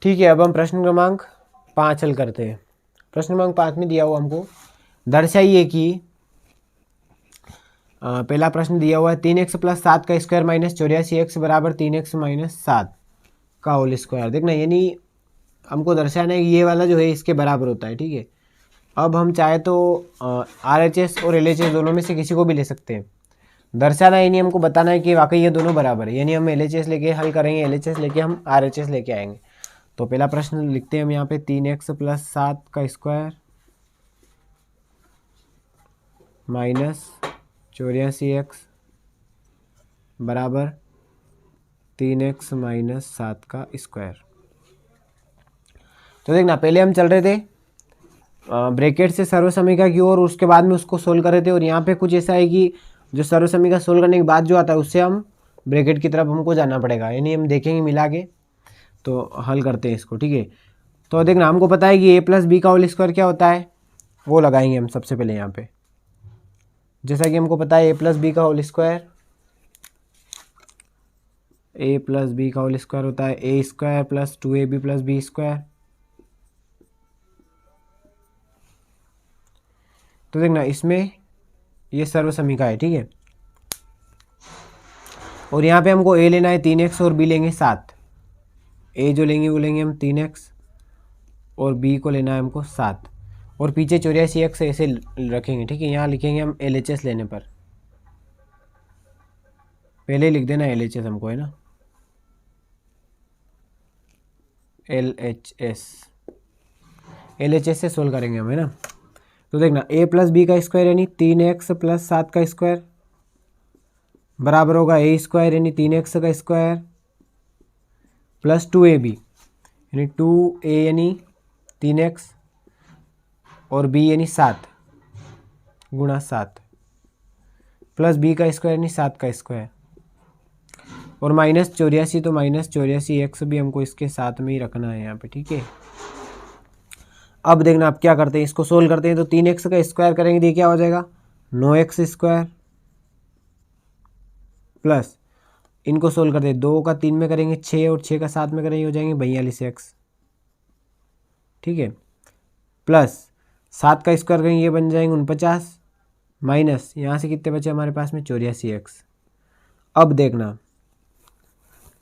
ठीक है, अब हम प्रश्न क्रमांक 5 हल करते हैं। प्रश्न क्रमांक 5 में दिया हुआ हमको दर्शाइए कि पहला प्रश्न दिया हुआ है 3x प्लस 7 का स्क्वायर माइनस 84x बराबर 3x माइनस 7 का होल स्क्वायर। देखना, यानी हमको दर्शाना है कि ये वाला जो है इसके बराबर होता है। ठीक है, अब हम चाहे तो RHS और LHS दोनों में से किसी को भी ले सकते हैं। दर्शाना है, यानी हमको बताना है कि वाकई ये दोनों बराबर है, यानी हम LHS लेके हल करेंगे, LHS लेके हम RHS लेके आएंगे। तो पहला प्रश्न लिखते हैं हम यहाँ पे 3x प्लस 7 का स्क्वायर माइनस 84x बराबर 3x माइनस 7 का स्क्वायर। तो देखना, पहले हम चल रहे थे ब्रैकेट से सर्वसमीका की ओर, उसके बाद में उसको सोल्व कर रहे थे। और यहाँ पे कुछ ऐसा है कि जो सर्वसमीका सोल्व करने के बाद जो आता है उससे हम ब्रैकेट की तरफ हमको जाना पड़ेगा, यानी हम देखेंगे मिला के तो हल करते हैं इसको। ठीक है, तो देखना, हमको पता है कि a प्लस बी का होल स्क्वायर क्या होता है, वो लगाएंगे हम सबसे पहले यहाँ पे। जैसा कि हमको पता है a प्लस बी का whole square, a plus B का होल स्क्वायर होता है a square plus 2ab plus B square. तो देखना, इसमें ये सर्वसमीका है। ठीक है, और यहाँ पे हमको a लेना है 3x और b लेंगे 7। a जो लेंगे वो लेंगे हम 3x और b को लेना है हमको 7, और पीछे 84x ऐसे रखेंगे। ठीक है, यहाँ लिखेंगे हम LHS लेने पर, पहले लिख देना LHS हमको, है ना, LHS से सोल्व करेंगे हम, है ना। तो देखना, a प्लस बी का स्क्वायर यानी 3x प्लस 7 का स्क्वायर बराबर होगा a स्क्वायर यानी 3x का स्क्वायर प्लस 2ab यानी 2a यानी 3x और b यानी 7 गुणा 7 प्लस b का स्क्वायर यानी 7 का स्क्वायर और माइनस 84, तो माइनस 84x भी हमको इसके साथ में ही रखना है यहाँ पे। ठीक है, अब देखना, आप क्या करते हैं, इसको सोल्व करते हैं। तो 3x का स्क्वायर करेंगे तो क्या हो जाएगा 9x स्क्वायर प्लस, इनको सोल्व करते हैं, 2 का 3 में करेंगे 6 और 6 का 7 में करेंगे हो जाएंगे 42x। ठीक है, प्लस 7 का स्क्वायर करेंगे ये बन जाएंगे 49, माइनस यहाँ से कितने बचे हमारे पास में 84x। अब देखना,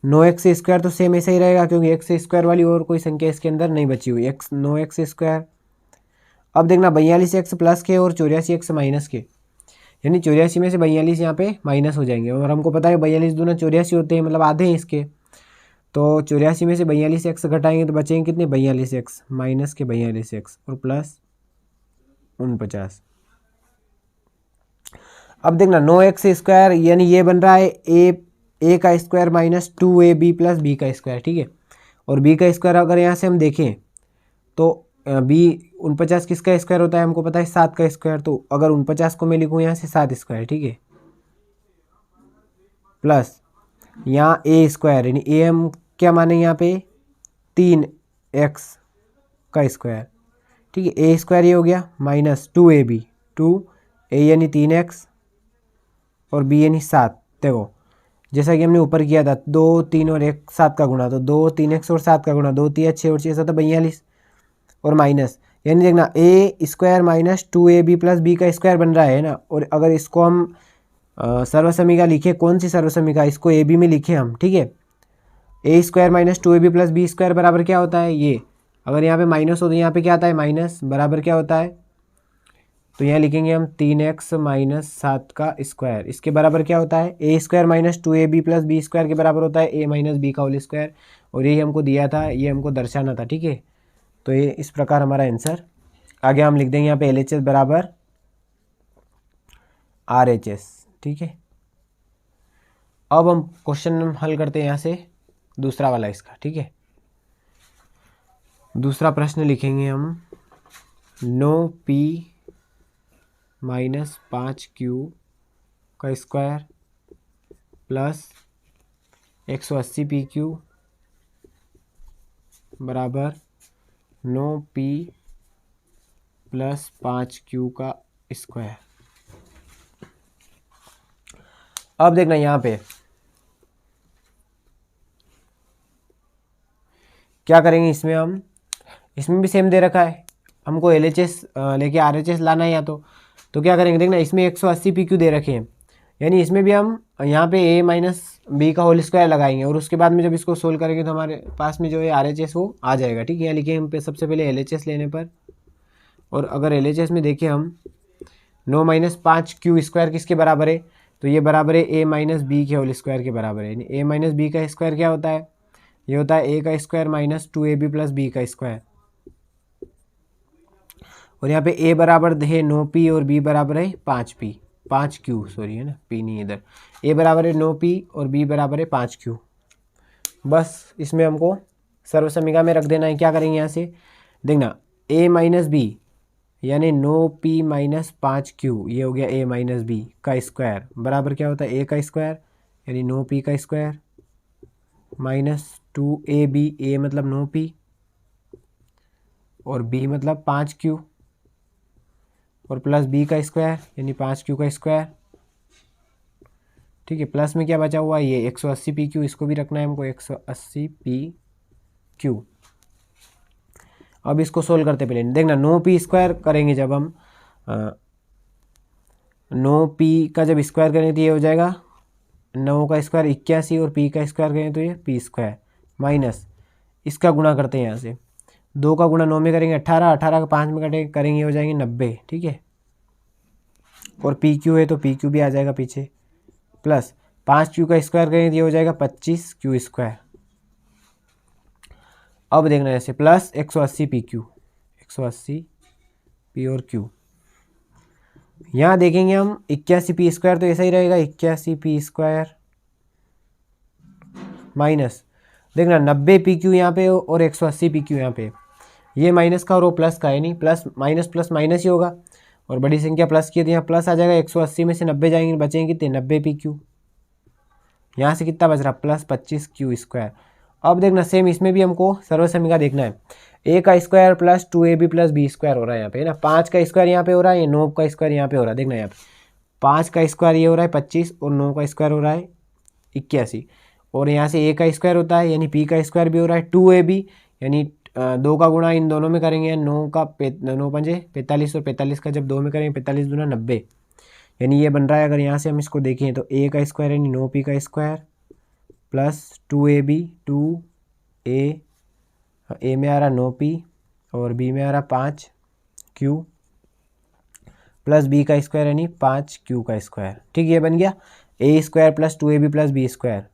9x स्क्वायर तो सेम ऐसा ही रहेगा क्योंकि x स्क्वायर वाली और कोई संख्या इसके अंदर नहीं बची हुई, 9x स्क्वायर। अब देखना, 42x प्लस के और 84x माइनस के, यानी 84 में से 42 यहाँ पे माइनस हो जाएंगे। और हमको पता है 42 दूना 84 होते हैं, मतलब आधे हैं इसके। तो 84 में से 42x घटाएंगे तो बचेंगे कितने 42x माइनस के 42x और प्लस 49। अब देखना, 9x स्क्वायर यानी ये बन रहा है a का square minus 2ab plus b का स्क्वायर। ठीक है, और b का स्क्वायर अगर यहाँ से हम देखें तो b 49 किसका स्क्वायर होता है हमको पता है 7 का स्क्वायर। तो अगर 49 को मैं लिखूँ यहाँ से 7 स्क्वायर, ठीक है, प्लस यहाँ a स्क्वायर यानी a हम क्या माने यहाँ पे 3x का स्क्वायर। ठीक है, a स्क्वायर ये हो गया माइनस 2ab, 2a यानी 3x और b यानी 7। देखो, जैसा कि हमने ऊपर किया था 2 3 और 1 7 का गुणा, तो 2 3x और 7 का गुणा, 2 3 6 और 6 7 42 और माइनस, यानी देखना a square minus 2ab plus b का स्क्वायर बन रहा है ना। और अगर इसको हम सर्वसमीका लिखे, कौन सी सर्वसमीका, इसको ए बी में लिखे हम। ठीक है, a square minus 2ab plus B square बराबर क्या होता है, ये अगर यहाँ पे माइनस हो तो यहाँ पे क्या आता है माइनस, बराबर क्या होता है, तो यहाँ लिखेंगे हम 3x माइनस 7 का स्क्वायर, इसके बराबर क्या होता है a square minus 2ab plus B square के बराबर होता है a माइनस बी का होल स्क्वायर। और यही हमको दिया था, ये हमको दर्शाना था। ठीक है, तो ये इस प्रकार हमारा आंसर। आगे हम लिख देंगे यहाँ पे LHS बराबर RHS। ठीक है, अब हम क्वेश्चन हल करते हैं यहाँ से दूसरा वाला इसका। ठीक है, दूसरा प्रश्न लिखेंगे हम 9p माइनस 5q का स्क्वायर प्लस 180pq बराबर 9p प्लस 5q का स्क्वायर। अब देखना यहाँ पे क्या करेंगे इसमें हम, इसमें भी सेम दे रखा है, हमको LHS लेके RHS लाना है या तो क्या करेंगे, देखना इसमें 180 PQ दे रखे हैं, यानी इसमें भी हम यहाँ पे a माइनस बी का होल स्क्वायर लगाएंगे और उसके बाद में जब इसको सोल्व करेंगे तो हमारे पास में जो है RHS वो आ जाएगा। ठीक है, यहाँ लिखे हम पे सबसे पहले LHS लेने पर, और अगर LHS में देखें हम 9 माइनस 5Q स्क्वायर किसके बराबर है, तो ये बराबर है a माइनस बी के होल स्क्वायर के बराबर है, यानी a माइनस बी का स्क्वायर क्या होता है, ये होता है a का square minus 2ab plus b का स्क्वायर, और यहाँ पे a बराबर है 9p और b बराबर है 5q सॉरी है ना, p नहीं इधर, a बराबर है 9p और b बराबर है 5q। बस इसमें हमको सर्वसमीका में रख देना है। क्या करेंगे यहाँ से, देखना a माइनस बी यानी 9p माइनस 5q, ये हो गया a माइनस बी का स्क्वायर बराबर क्या होता है a का स्क्वायर यानी 9p का स्क्वायर माइनस 2ab, a मतलब 9p और b मतलब 5q और प्लस b का स्क्वायर यानी 5q का स्क्वायर। ठीक है, प्लस में क्या बचा हुआ है, ये 180 PQ, इसको भी रखना है हमको 180 PQ। अब इसको सोल्व करते पहले देखना 9p स्क्वायर करेंगे जब हम 9p का जब स्क्वायर करेंगे तो ये हो जाएगा 9 का स्क्वायर 81 और p का स्क्वायर करेंगे तो ये p स्क्वायर माइनस इसका गुणा करते हैं, यहाँ से 2 का गुणा 9 में करेंगे 18, 18 का 5 में करेंगे हो जाएंगे 90। ठीक है, और PQ है तो PQ भी आ जाएगा पीछे, प्लस 5Q का स्क्वायर करेंगे तो ये हो जाएगा 25Q स्क्वायर। अब देखना ऐसे प्लस 180 PQ, 180 P और Q, यहाँ देखेंगे हम 81 P स्क्वायर तो ऐसा ही रहेगा 81 P स्क्वायर माइनस देखना 90 PQ यहाँ पे और 180 PQ यहाँ पे, ये माइनस का और वो प्लस का है, नहीं प्लस माइनस ही होगा, और बड़ी संख्या प्लस की है तो यहाँ प्लस आ जाएगा, 180 में से 90 जाएंगे बचेंगे कितने 90 PQ, यहाँ से कितना बच रहा प्लस 25Q स्क्वायर। अब देखना सेम इसमें भी हमको सर्वसमीका देखना है, a का square plus 2ab plus b square हो रहा है यहाँ पे ना, 5 का स्क्वायर यहाँ पे हो रहा है, 9 का स्क्वायर यहाँ पे हो रहा है, देखना यहाँ पे 5 का स्क्वायर ये हो रहा है 25 और 9 का स्क्वायर हो रहा है 81, और यहाँ से a का स्क्वायर होता है यानी p का स्क्वायर भी हो रहा है 2ab, यानी 2 का गुणा इन दोनों में करेंगे 9 का 9 पंजे 45 और 45 का जब 2 में करेंगे 45 दूना 90, यानी ये बन रहा है। अगर यहाँ से हम इसको देखें तो a का स्क्वायर यानी 9p का स्क्वायर प्लस 2ab 2a में आ रहा 9p और b में आ रहा 5q प्लस b का स्क्वायर यानी 5q का स्क्वायर। ठीक, ये बन गया a square plus 2ab plus b square,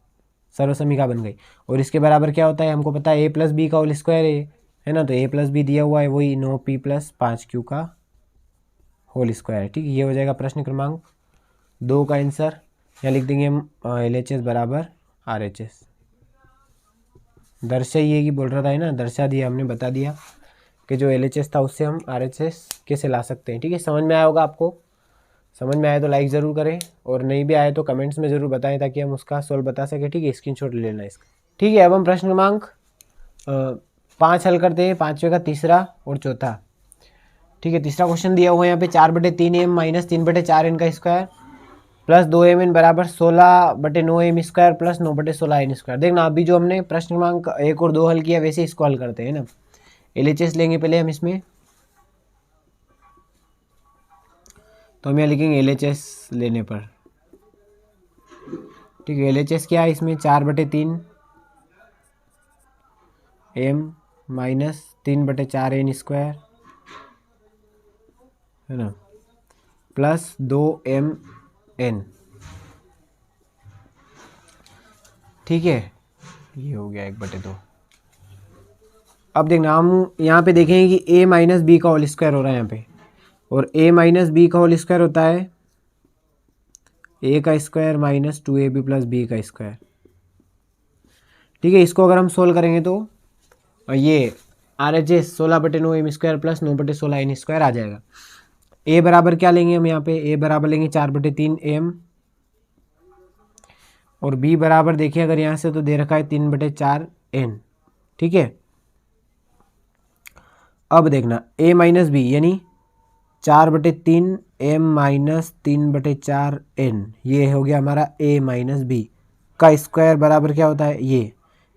सर्वसमीका बन गई। और इसके बराबर क्या होता है हमको पता है a प्लस बी का होल स्क्वायर है ना, तो a प्लस बी दिया हुआ है वही 9p प्लस 5q का होल स्क्वायर। ठीक, ये हो जाएगा प्रश्न क्रमांक 2 का आंसर। यहाँ लिख देंगे हम LHS बराबर RHS। दर्शाइए कि बोल रहा था है ना, दर्शा दिया हमने, बता दिया कि जो LHS था उससे हम RHS कैसे ला सकते हैं। ठीक है, समझ में आया होगा आपको, समझ में आया तो लाइक ज़रूर करें और नहीं भी आए तो कमेंट्स में ज़रूर बताएं ताकि हम उसका सोल्व बता सकें। ठीक है, स्क्रीनशॉट ले लेना इसका। ठीक है, अब हम प्रश्न क्रमांक 5 हल करते हैं, 5वें का तीसरा और चौथा। ठीक है, तीसरा क्वेश्चन दिया हुआ है यहाँ पे 4/3m माइनस 3/4n का स्क्वायर प्लस 2mn बराबर 16/9m square plus 9/16n square. देखना अभी जो हमने प्रश्न क्रमांक 1 और 2 हल किया वैसे इसको हल करते हैं ना। LHS लेंगे पहले हम इसमें, तो हम यहाँ लिखेंगे LHS लेने पर। ठीक है, LHS क्या है इसमें 4/3 m माइनस 3/4n स्क्वायर है ना प्लस 2mn। ठीक है, ये हो गया 1/2। अब देखना हम यहाँ पे देखेंगे कि a माइनस बी का होल स्क्वायर हो रहा है यहाँ पे, और a माइनस बी का होल स्क्वायर होता है a का square minus 2ab plus b का स्क्वायर। ठीक है, इसको अगर हम सोल्व करेंगे तो ये RHS 16/9m square plus 9/16n square आ जाएगा। a बराबर क्या लेंगे हम यहाँ पे, a बराबर लेंगे 4/3m और b बराबर देखिए अगर यहाँ से तो दे रखा है 3/4n। ठीक है, अब देखना a माइनस बी यानी 4/3m माइनस 3/4n, ये हो गया हमारा a माइनस बी का स्क्वायर बराबर क्या होता है ये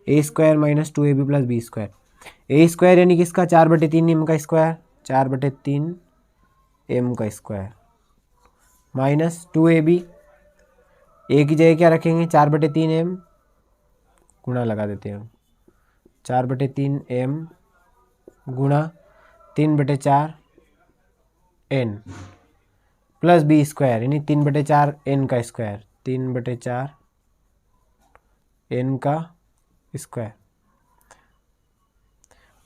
a square minus 2ab plus b square. A square यानी किसका 4/3 एम का स्क्वायर, 4/3 एम का स्क्वायर माइनस 2ab, ए की जगह क्या रखेंगे 4/3 एम, गुणा लगा देते हैं हम, 4/3 एम गुणा 3/4 एन प्लस बी स्क्वायर यानी 3/4 एन का स्क्वायर, 3/4 एन का स्क्वायर।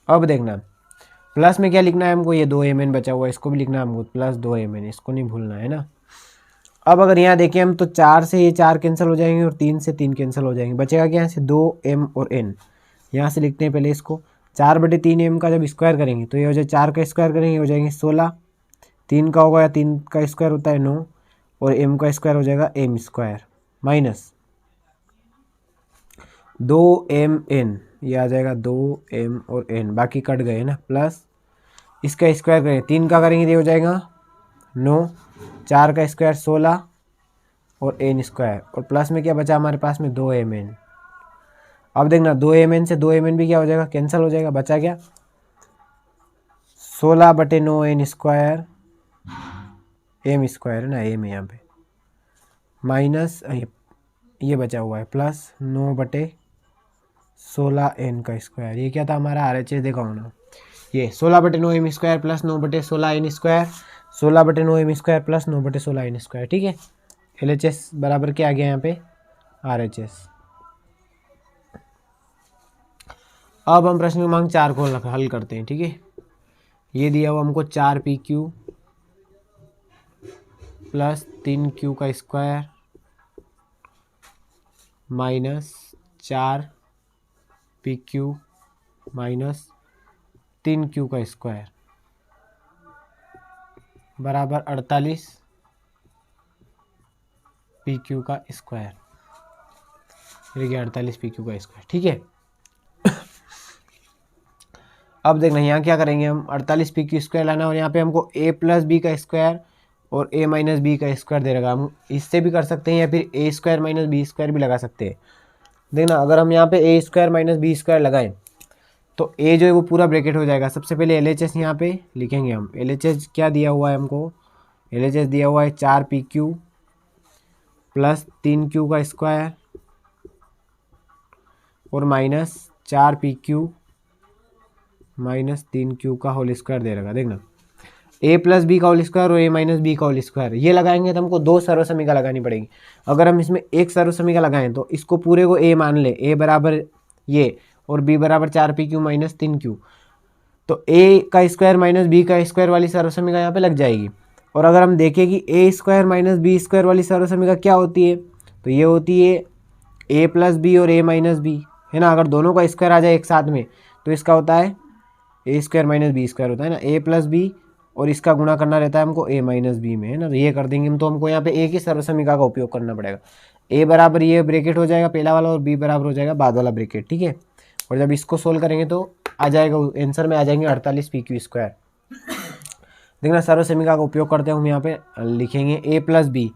अब देखना प्लस में क्या लिखना है हमको, ये 2mn बचा हुआ है, इसको भी लिखना है हमको प्लस 2mn, इसको नहीं भूलना है ना। अब अगर यहाँ देखें हम तो 4 से ये 4 कैंसिल हो जाएंगे और 3 से 3 कैंसिल हो जाएंगे, बचेगा क्या यहाँ से 2m और n। यहाँ से लिखते हैं पहले इसको, 4/3 एम का जब स्क्वायर करेंगे तो ये हो जाए 4 का स्क्वायर करेंगे हो जाएंगे 16, 3 का होगा या 3 का स्क्वायर होता है 9 और m का स्क्वायर हो जाएगा m स्क्वायर माइनस 2mn, ये आ जाएगा 2m और n, बाकी कट गए ना, प्लस इसका स्क्वायर करेंगे 3 का करेंगे तो ये हो जाएगा 9, 4 का स्क्वायर 16 और n स्क्वायर, और प्लस में क्या बचा हमारे पास में 2mn। अब देखना 2mn से 2mn भी क्या हो जाएगा कैंसिल हो जाएगा, बचा क्या 16/9 n स्क्वायर, m स्क्वायर है ना, m है यहाँ पे, माइनस ये बचा हुआ है प्लस 9/16 n का स्क्वायर। ये क्या था हमारा RHS देखा होना, ये 16/9 m square plus 9/16 n square, 16/9 m square plus 9/16 n square. ठीक है, LHS बराबर क्या आ गया यहाँ पे RHS। अब हम प्रश्न क्रमांक 4 को हल करते हैं। ठीक है, ये दिया हुआ हमको 4pq प्लस 3q का square minus 4pq minus 3q का स्क्वायर बराबर 48pq का स्क्वायर, ये 48pq का स्क्वायर। ठीक है, अब देखना यहाँ क्या करेंगे हम, 48pq स्क्वायर लाना और यहाँ पे हमको a प्लस बी का स्क्वायर और a माइनस बी का स्क्वायर दे रखा, हम इससे भी कर सकते हैं या फिर a square minus B square भी लगा सकते हैं। देखना अगर हम यहाँ पे a square minus B square लगाएं तो a जो है वो पूरा ब्रैकेट हो जाएगा। सबसे पहले LHS यहाँ पे लिखेंगे हम, LHS क्या दिया हुआ है हमको, LHS दिया हुआ है 4pq प्लस 3q का स्क्वायर और माइनस 4pq माइनस 3q का होल स्क्वायर दे रखा। देखना a प्लस बी का होल स्क्वायर और a माइनस बी का होल स्क्वायर, ये लगाएंगे तो हमको 2 सर्वसमीका लगानी पड़ेगी। अगर हम इसमें एक सर्वसमीका लगाएं तो इसको पूरे को a मान ले, a बराबर ये और b बराबर 4pq माइनस 3q, तो a का स्क्वायर माइनस b का स्क्वायर वाली सर्वसमीका यहाँ पे लग जाएगी। और अगर हम देखें कि a square minus B square वाली सर्वसमीका क्या होती है, तो ये होती है a प्लस बी और a माइनस बी, है ना। अगर दोनों का स्क्वायर आ जाए एक साथ में तो इसका होता है a square minus B square होता है ना, a प्लस बी और इसका गुणा करना रहता है हमको a माइनस बी में, है ना। तो ये कर देंगे हम, तो हमको यहाँ पे a की सर्वसमीका का उपयोग करना पड़ेगा। a बराबर ये ब्रैकेट हो जाएगा पहला वाला और b बराबर हो जाएगा बाद वाला ब्रैकेट। ठीक है, और जब इसको सोल्व करेंगे तो आ जाएगा आंसर में आ जाएंगे 48pq स्क्वायर। देखना सर्वसमीका का उपयोग करते हैं हम, यहाँ पे लिखेंगे a प्लस बी,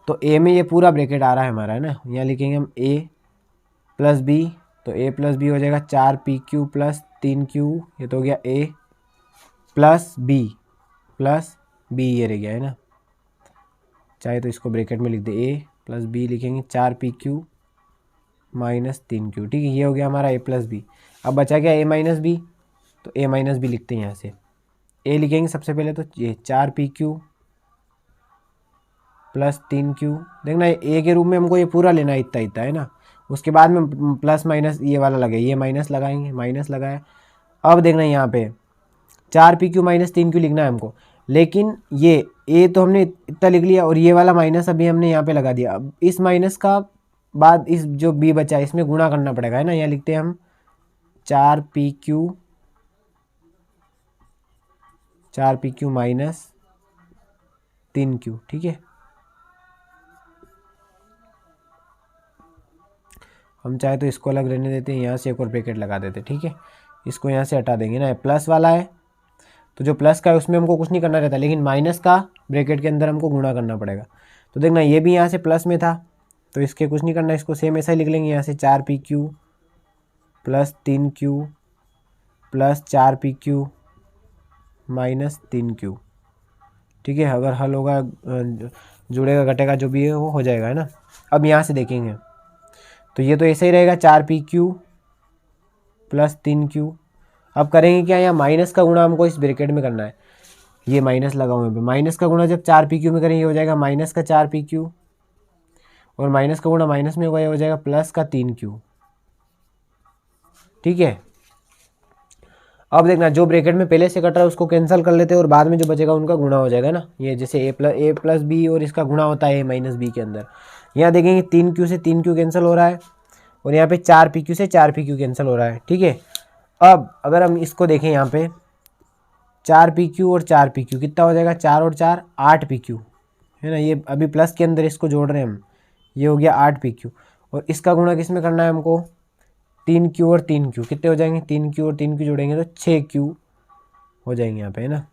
तो a में ये पूरा ब्रैकेट आ रहा है हमारा, है ना। यहाँ लिखेंगे हम a प्लस बी, तो a प्लस बी हो जाएगा 4pq प्लस 3q, ये तो हो गया a प्लस बी ये रह गया, है ना। चाहे तो इसको ब्रैकेट में लिख दे, a प्लस बी लिखेंगे 4pq माइनस 3q। ठीक है, ये हो गया हमारा a प्लस बी। अब बचा क्या a माइनस बी, तो a माइनस बी लिखते हैं यहाँ से, a लिखेंगे सबसे पहले तो ये 4pq प्लस 3q। देखना a के रूप में हमको ये पूरा लेना है इतना इतना, है ना। उसके बाद में प्लस माइनस ये वाला लगे, ये माइनस लगाएंगे, माइनस लगाया। अब देखना यहाँ पे 4pq माइनस 3q लिखना है हमको, लेकिन ये a तो हमने इतना लिख लिया और ये वाला माइनस अभी हमने यहाँ पे लगा दिया। अब इस माइनस का बाद इस जो b बचा है इसमें गुणा करना पड़ेगा, है ना। यहाँ लिखते हैं हम 4pq माइनस 3q। ठीक है, हम चाहे तो इसको अलग रहने देते हैं, यहाँ से एक और ब्रैकेट लगा देते हैं। ठीक है, इसको यहाँ से हटा देंगे ना, प्लस वाला है तो जो प्लस का है उसमें हमको कुछ नहीं करना रहता, लेकिन माइनस का ब्रैकेट के अंदर हमको गुणा करना पड़ेगा। तो देखना ये भी यहाँ से प्लस में था तो इसके कुछ नहीं करना, इसको सेम ऐसा ही लिख लेंगे, यहाँ से 4pq plus 3q plus 4PQ minus 3Q। ठीक है, अगर हल होगा जुड़ेगा घटेगा जो भी है वो हो जाएगा, है ना। अब यहाँ से देखेंगे तो ये तो ऐसे ही रहेगा 4PQ प्लस 3Q। अब करेंगे क्या, यहाँ माइनस का गुणा हमको इस ब्रैकेट में करना है, ये माइनस लगा हुआ है, माइनस का गुणा जब 4PQ में करेंगे ये हो जाएगा माइनस का 4PQ, और माइनस का गुणा माइनस में होगा ये हो जाएगा प्लस का 3Q। ठीक है, अब देखना जो ब्रैकेट में पहले से कट रहा है उसको कैंसिल कर लेते हैं और बाद में जो बचेगा उनका गुणा हो जाएगा ना। ये जैसे ए प्लस बी और इसका गुणा होता है ए माइनस बी के अंदर। यहाँ देखेंगे 3Q से 3Q कैंसिल हो रहा है और यहाँ पे 4PQ से 4PQ कैंसिल हो रहा है। ठीक है, अब अगर हम इसको देखें यहाँ पे 4PQ और 4PQ कितना हो जाएगा, 4 और 4 8PQ, है ना। ये अभी प्लस के अंदर इसको जोड़ रहे हैं हम, ये हो गया 8PQ, और इसका गुणा किस में करना है हमको, 3Q और 3Q कितने हो जाएंगे, 3Q और 3Q जोड़ेंगे तो 6Q हो जाएंगे यहाँ पे, है ना।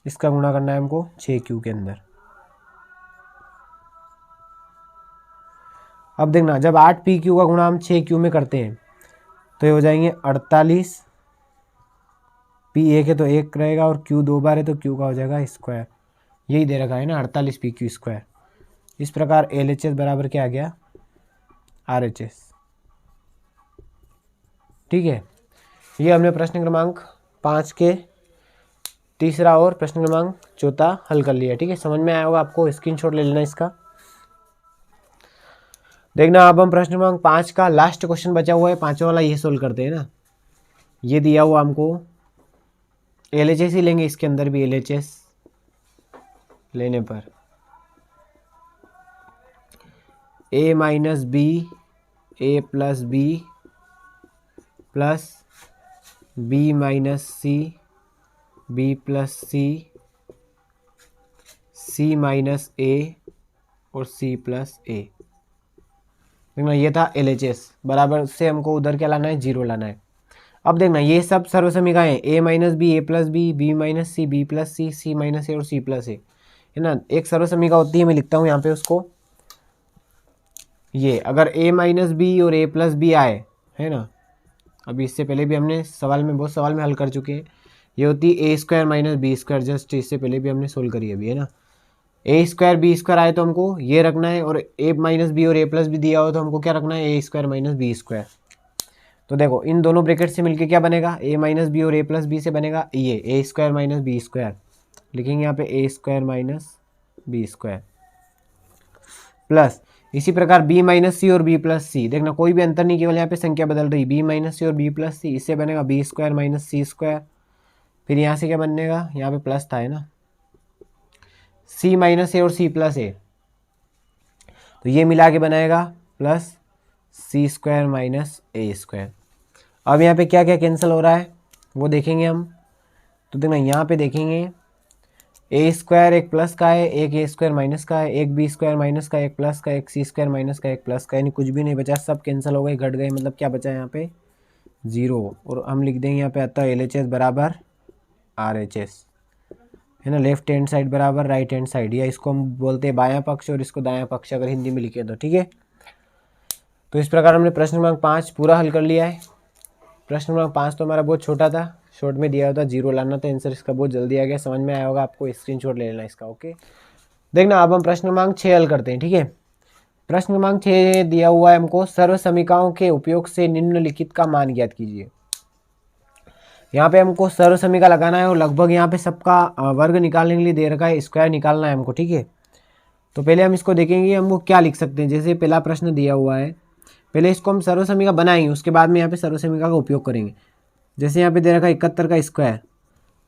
इसका गुणा करना है हमको 6Q के अंदर। अब देखना जब 8PQ का गुणा हम 6Q में करते हैं तो ये हो जाएंगे 48, P एक है तो एक रहेगा और Q 2 बार है तो Q का हो जाएगा स्क्वायर, यही दे रखा है ना 48PQ स्क्वायर। इस प्रकार LHS बराबर क्या आ गया, RHS। ठीक है, ये हमने प्रश्न क्रमांक 5 के तीसरा और प्रश्न क्रमांक 4 हल कर लिया। ठीक है, समझ में आया होगा आपको, स्क्रीनशॉट ले लेना इसका। देखना अब हम प्रश्न क्रमांक 5 का लास्ट क्वेश्चन बचा हुआ है, 5वां वाला ये सोल्व करते हैं ना। ये दिया हुआ हमको LHS ही लेंगे, इसके अंदर भी LHS लेने पर A minus B A plus B plus B minus C B plus C C minus A और C प्लस A। देखना ये था LHS, बराबर से हमको उधर क्या लाना है, 0 लाना है। अब देखना ये सब सर्वसमीकाएं A minus B A plus B B minus C B plus C C minus A और C प्लस A, है ना। एक सर्वसमीका होती है, मैं लिखता हूँ यहाँ पे उसको, ये अगर A माइनस बी और A प्लस बी आए, है ना, अभी इससे पहले भी हमने सवाल में बहुत सवाल में हल कर चुके हैं, ये होती है A² minus B square, just इससे पहले भी हमने सोल्व करी अभी, है ना। A² B² आए तो हमको ये रखना है, और A माइनस बी और A प्लस बी दिया हो तो हमको क्या रखना है, A² माइनस बी स्क्वायर। तो देखो इन दोनों ब्रैकेट से मिलके क्या बनेगा, A माइनस बी और A प्लस बी से बनेगा ये A² माइनस बी स्क्वायर, लिखेंगे यहाँ पे A² minus B square, plus इसी प्रकार B माइनस सी और B प्लस सी, देखना कोई भी अंतर नहीं, केवल यहाँ पे संख्या बदल रही, B माइनस सी और B प्लस सी, इससे बनेगा B² माइनस सी स्क्वायर। फिर यहाँ से क्या बनेगा, यहाँ पे प्लस था, है ना, C माइनस A और C प्लस A, तो ये मिला के बनाएगा प्लस C² माइनस A²। अब यहाँ पे क्या क्या कैंसिल हो रहा है वो देखेंगे हम। तो देखना यहाँ पे देखेंगे A² एक प्लस का है, एक A² माइनस का है, एक B² माइनस का, एक प्लस का, एक C² माइनस का, एक प्लस का, यानी कुछ भी नहीं बचा, सब कैंसिल हो गए, घट गए, मतलब क्या बचा यहाँ पे 0। और हम लिख देंगे यहाँ पे अतः LHS बराबर RHS, है ना। लेफ्ट हैंड साइड बराबर राइट हैंड साइड, या इसको हम बोलते हैं बायां पक्ष और इसको दायां पक्ष, अगर हिंदी में लिखे तो। ठीक है, तो इस प्रकार हमने प्रश्न क्रमांक 5 पूरा हल कर लिया है। प्रश्न क्रमांक 5 तो हमारा बहुत छोटा था, शॉर्ट में दिया होता, 0 लाना था, आंसर इसका बहुत जल्दी आ गया, समझ में आया होगा आपको, स्क्रीनशॉट ले लेना इसका। ओके, देखना अब हम प्रश्न क्रमांक 6 हल करते हैं। ठीक है, प्रश्न क्रमांक 6 दिया हुआ है हमको, सर्व समीकरणों के उपयोग से निम्नलिखित का मान ज्ञात कीजिए। यहाँ पे हमको सर्व समीकरण लगाना है और लगभग यहाँ पे सबका वर्ग निकालने के लिए दे रखा है, स्क्वायर निकालना है हमको। ठीक है, तो पहले हम इसको देखेंगे हमको क्या लिख सकते हैं। जैसे पहला प्रश्न दिया हुआ है, पहले इसको हम सर्व समीकरण बनाएंगे, उसके बाद में यहाँ पे सर्व समीकरण का उपयोग करेंगे। जैसे यहाँ पे दे रखा है 71 का स्क्वायर,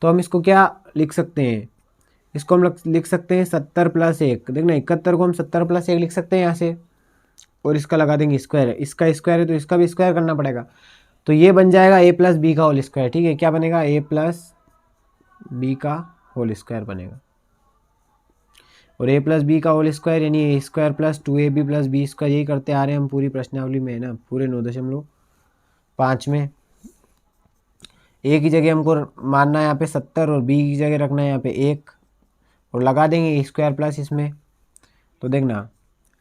तो हम इसको क्या लिख सकते हैं, इसको हम लिख सकते हैं 70 प्लस 1। देखना 71 को हम 70 प्लस 1 लिख सकते हैं यहाँ से, और इसका लगा देंगे स्क्वायर है, इसका स्क्वायर है तो इसका भी स्क्वायर करना पड़ेगा, तो ये बन जाएगा A प्लस बी का होल स्क्वायर। ठीक है, क्या बनेगा, A प्लस बी का होल स्क्वायर बनेगा, और A प्लस बी का होल स्क्वायर यानी A² plus 2AB plus B², यही करते आ रहे हैं हम पूरी प्रश्नावली में, है ना, पूरे 9.5 में। A की जगह हमको मानना है यहाँ पे 70 और B की जगह रखना है यहाँ पे 1, और लगा देंगे A² प्लस इसमें। तो देखना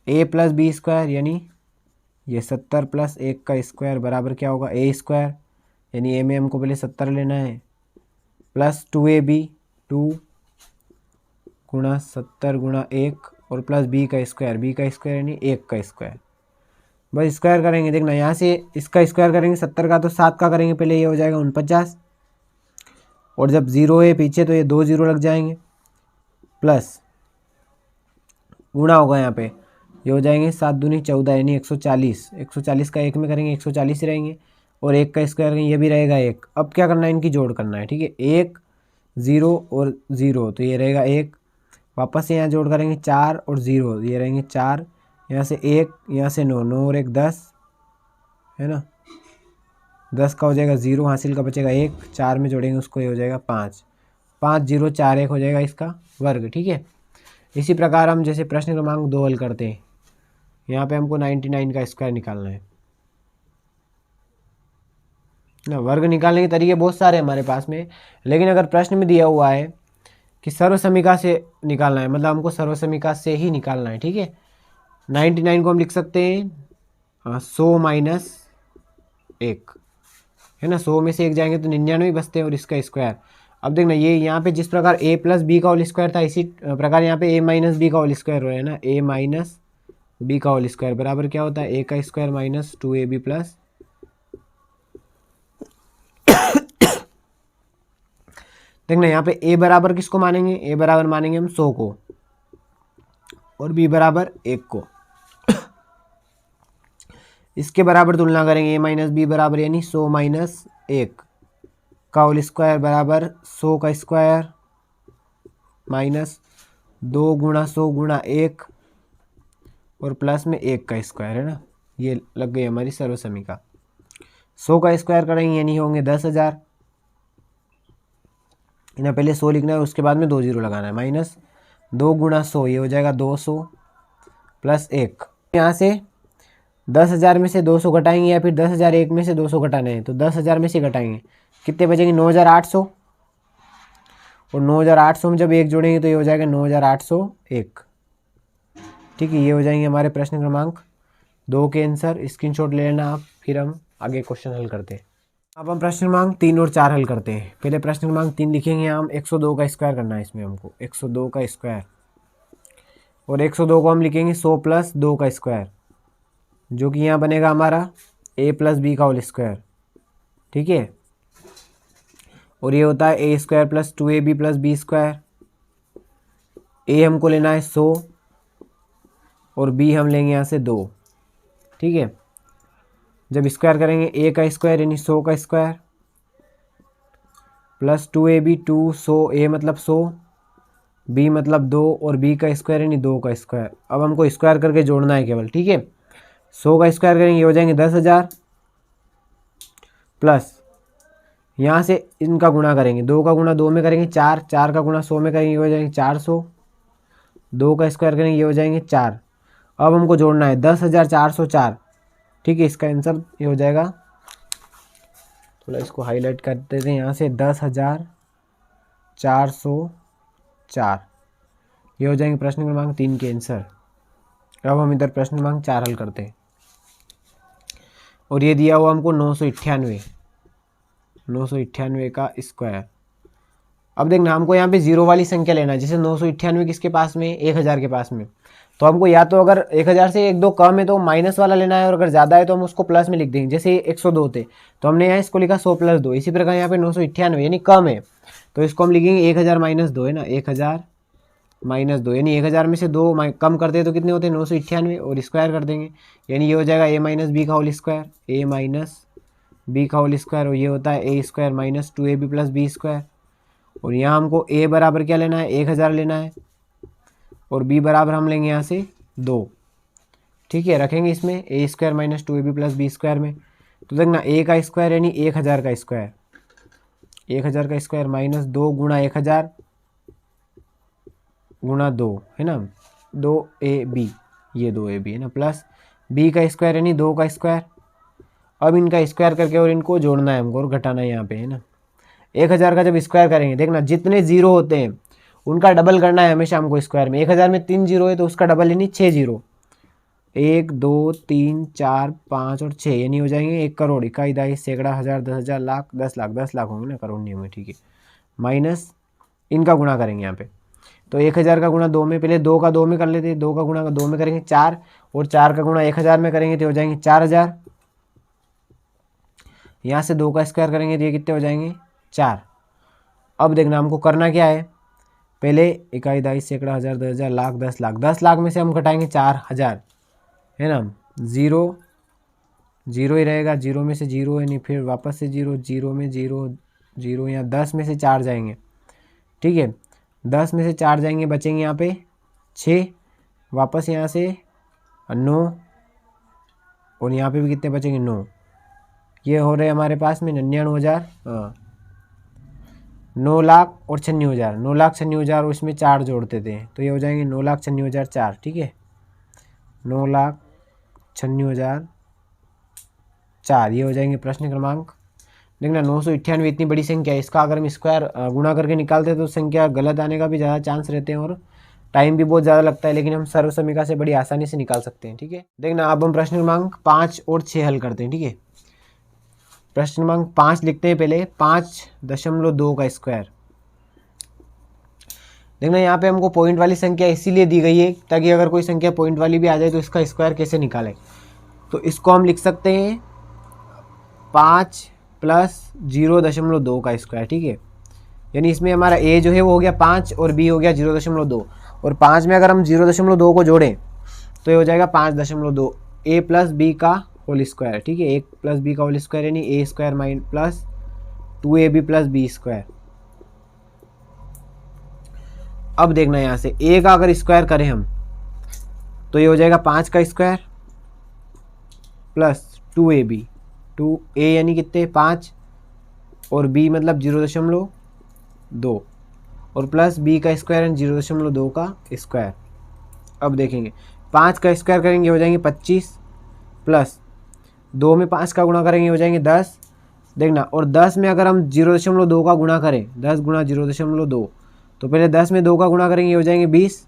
A प्लस B² यानी ये 70 प्लस 1 का स्क्वायर बराबर क्या होगा, A² यानी ए में हमको पहले 70 लेना है, प्लस 2ab 2 गुणा 70 गुणा 1 और प्लस b का स्क्वायर यानी 1 का स्क्वायर। बस स्क्वायर करेंगे, देखना यहाँ से इसका स्क्वायर करेंगे 70 का तो 7 का करेंगे पहले, ये हो जाएगा 49, और जब 0 है पीछे तो ये 2 0 लग जाएंगे, प्लस गुणा होगा यहाँ पे, ये हो जाएंगे 7 दूनी 14 यानी 140। 140 का 1 में करेंगे 140 ही रहेंगे, और 1 का स्क्वायर करेंगे ये भी रहेगा 1। अब क्या करना है, इनकी जोड़ करना है, ठीक है। 1 0 और 0 तो ये रहेगा 1, वापस से यहाँ जोड़ करेंगे 4 और 0 ये रहेंगे 4, यहाँ से 1 यहाँ से 9 9 और 1 10 है ना, 10 का हो जाएगा 0, हासिल का बचेगा 1, 4 में जोड़ेंगे उसको, ये हो जाएगा 5 5 0 4 1 हो जाएगा इसका वर्ग, ठीक है। इसी प्रकार हम जैसे प्रश्न क्रमांक 2 हल करते हैं, यहाँ पे हमको 99 का स्क्वायर निकालना है ना। वर्ग निकालने के तरीके बहुत सारे हमारे पास में, लेकिन अगर प्रश्न में दिया हुआ है कि सर्वसमीका से निकालना है, मतलब हमको सर्वसमीका से ही निकालना है, ठीक है। 99 को हम लिख सकते हैं 100 माइनस 1 है ना, 100 में से 1 जाएंगे तो 99 बचते हैं और इसका स्क्वायर। अब देखना ये यहाँ पे जिस प्रकार a प्लस बी का होल स्क्वायर था, इसी प्रकार यहाँ पे a माइनस बी का होल स्क्वायर हो रहा है ना, a माइनस बी का होल स्क्वायर बराबर क्या होता है, a का स्क्वायर माइनस 2ab प्लस देखना यहाँ पे a बराबर किसको मानेंगे, a बराबर मानेंगे हम 100 को और b बराबर 1 को। इसके बराबर तुलना करेंगे, a माइनस बी बराबर यानी 100 माइनस 1 का होल स्क्वायर बराबर 100 का स्क्वायर माइनस 2 गुणा 100 गुणा 1 और प्लस में 1 का स्क्वायर है ना, ये लग गई हमारी सर्वसमीका। 100 का स्क्वायर करेंगे यानी होंगे 10,000, इन्हें पहले 100 लिखना है उसके बाद में 2 0 लगाना है, माइनस 2 गुणा 100 ये हो जाएगा 200 प्लस 1। यहाँ से 10,000 में से 200 घटाएंगे या फिर 10,000 1 में से 200 घटाने हैं, तो 10,000 में से घटाएंगे, कितने बचेंगे 9,800, और 9,800 में जब 1 जोड़ेंगे तो ये हो जाएगा 9,801, ठीक है। ये हो जाएंगे हमारे प्रश्न क्रमांक 2 के आंसर, स्क्रीनशॉट ले लेना आप, फिर हम आगे क्वेश्चन हल करते हैं। अब हम प्रश्न क्रमांक 3 और 4 हल करते हैं। पहले प्रश्न क्रमांक 3 लिखेंगे हम, 102 का स्क्वायर करना है इसमें हमको, 102 का स्क्वायर, और 102 को हम लिखेंगे 100 प्लस 2 का स्क्वायर, जो कि यहाँ बनेगा हमारा a प्लस बी का होल स्क्वायर, ठीक है। और ये होता है a square plus 2ab plus B square. a हमको लेना है 100 और b हम लेंगे यहाँ से 2, ठीक है। जब स्क्वायर करेंगे a का स्क्वायर यानी 100 का स्क्वायर प्लस 2ab 200, a मतलब 100, b मतलब 2 और b का स्क्वायर यानी 2 का स्क्वायर। अब हमको स्क्वायर करके जोड़ना है केवल, ठीक है। 100 का स्क्वायर करेंगे ये हो जाएंगे 10,000 प्लस यहाँ से इनका गुणा करेंगे, 2 का गुणा 2 में करेंगे 4, 4 का गुणा 100 में करेंगे ये हो जाएंगे 400, 2 का स्क्वायर करेंगे ये हो जाएंगे 4। अब हमको जोड़ना है 10,404, ठीक है। इसका आंसर ये हो जाएगा, थोड़ा इसको हाईलाइट कर देते हैं यहाँ से, 10,404 ये हो जाएंगे प्रश्न क्रमांक 3 के आंसर। अब हम इधर प्रश्न क्रमांक 4 हल करते हैं, और ये दिया हुआ हमको 998 का स्क्वायर। अब देखना हमको यहाँ पे जीरो वाली संख्या लेना है, जैसे 998 किसके पास में, 1000 के पास में, तो हमको या तो अगर 1000 से 1 2 कम है तो माइनस वाला लेना है, और अगर ज़्यादा है तो हम उसको प्लस में लिख देंगे। जैसे 102 थे तो हमने यहाँ इसको लिखा 100 प्लस 2, इसी प्रकार यहाँ पे 998 यानी कम है तो इसको हम लिखेंगे 1000 माइनस 2 है ना, 1000 माइनस 2 यानी 1000 में से 2 कम करते हैं तो कितने होते हैं 998, और स्क्वायर कर देंगे यानी ये हो जाएगा a माइनस बी का whole square, a minus B का होल स्क्वायर, और ये होता है a square minus 2ab plus B square. और यहाँ हमको a बराबर क्या लेना है, 1000 लेना है, और b बराबर हम लेंगे यहाँ से 2, ठीक है। रखेंगे इसमें a square minus 2ab plus B square में, तो देखना a का स्क्वायर यानी 1000 का स्क्वायर, 1000 का स्क्वायर माइनस 2 गुणा 1000 गुणा 2 है ना, 2ab, ये 2ab है ना, प्लस b का स्क्वायर यानी 2 का स्क्वायर। अब इनका स्क्वायर करके और इनको जोड़ना है हमको और घटाना है यहाँ पे है ना। 1000 का जब स्क्वायर करेंगे, देखना जितने जीरो होते हैं उनका डबल करना है हमेशा हमको स्क्वायर में। 1000 में 3 जीरो है तो उसका डबल यानी 6 जीरो, 1 2 3 4 5 और 6, यानी हो जाएंगे 1 करोड़, इकाई, दहाई, सैकड़ा, हज़ार, 10,000, लाख, 10 लाख, 10 लाख होंगे ना, करोड़ नहीं होंगे, ठीक है। माइनस इनका गुणा करेंगे यहाँ पे, तो 1000 का गुणा 2 में, पहले 2 का 2 में कर लेते हैं, 2 का गुणा 2 में करेंगे 4, और 4 का गुणा 1000 में करेंगे तो हो जाएंगे 4000। यहाँ से 2 का स्क्वायर करेंगे तो ये कितने हो जाएंगे 4। अब देखना हमको करना क्या है, पहले इकाई, दहाई, सैकड़ा, हज़ार, 10,000, लाख, 10 लाख, 10 लाख में से हम घटाएंगे 4000, है ना। जीरो जीरो ही रहेगा, जीरो में से जीरो है नहीं, फिर वापस से जीरो, जीरो में जीरो, जीरो, यहाँ 10 में से 4 जाएंगे, ठीक है। 10 में से 4 जाएंगे, बचेंगे यहाँ पे 6, वापस यहाँ से 9, और यहाँ पे भी कितने बचेंगे 9। ये हो रहे हमारे पास में 99,000, 9 लाख और 96,000, 9 लाख 96,000, और इसमें 4 जोड़ते थे तो ये हो जाएंगे 9 लाख 96,000 4, ठीक है। 9 लाख 96,000 4, ये हो जाएंगे प्रश्न क्रमांक। देखना 998 इतनी बड़ी संख्या है, इसका अगर हम स्क्वायर गुणा करके निकालते हैं तो संख्या गलत आने का भी ज़्यादा चांस रहते हैं और टाइम भी बहुत ज़्यादा लगता है, लेकिन हम सर्वसमीका से बड़ी आसानी से निकाल सकते हैं, ठीक है। देखना अब हम प्रश्न क्रमांक 5 और 6 हल करते हैं, ठीक है। प्रश्न क्रमांक 5 लिखते हैं पहले, 5.2 का स्क्वायर। देखना यहाँ पे हमको पॉइंट वाली संख्या इसीलिए दी गई है ताकि अगर कोई संख्या पॉइंट वाली भी आ जाए तो इसका स्क्वायर कैसे निकालें। तो इसको हम लिख सकते हैं 5 + 0.2 का स्क्वायर, ठीक है। यानी इसमें हमारा ए जो है वो हो गया 5 और बी हो गया 0.2, और 5 में अगर हम 0.2 को जोड़ें तो ये हो जाएगा 5.2 a + b का होल स्क्वायर, ठीक है। 1 + b का होल स्क्वायर यानी a² + 2ab + b स्क्वायर। अब देखना यहाँ से a का अगर स्क्वायर करें हम तो ये हो जाएगा 5 का स्क्वायर प्लस 2ab, 2a यानी कितने 5 और b मतलब 0.2 और प्लस b का स्क्वायर यानी 0.2 का स्क्वायर। अब देखेंगे 5 का स्क्वायर करेंगे हो जाएंगे 25 प्लस 2 में 5 का गुणा करेंगे हो जाएंगे 10। देखना, और 10 में अगर हम 0.2 का गुणा करें, 10 गुणा 0.2, तो पहले 10 में 2 का गुणा करेंगे हो जाएंगे 20,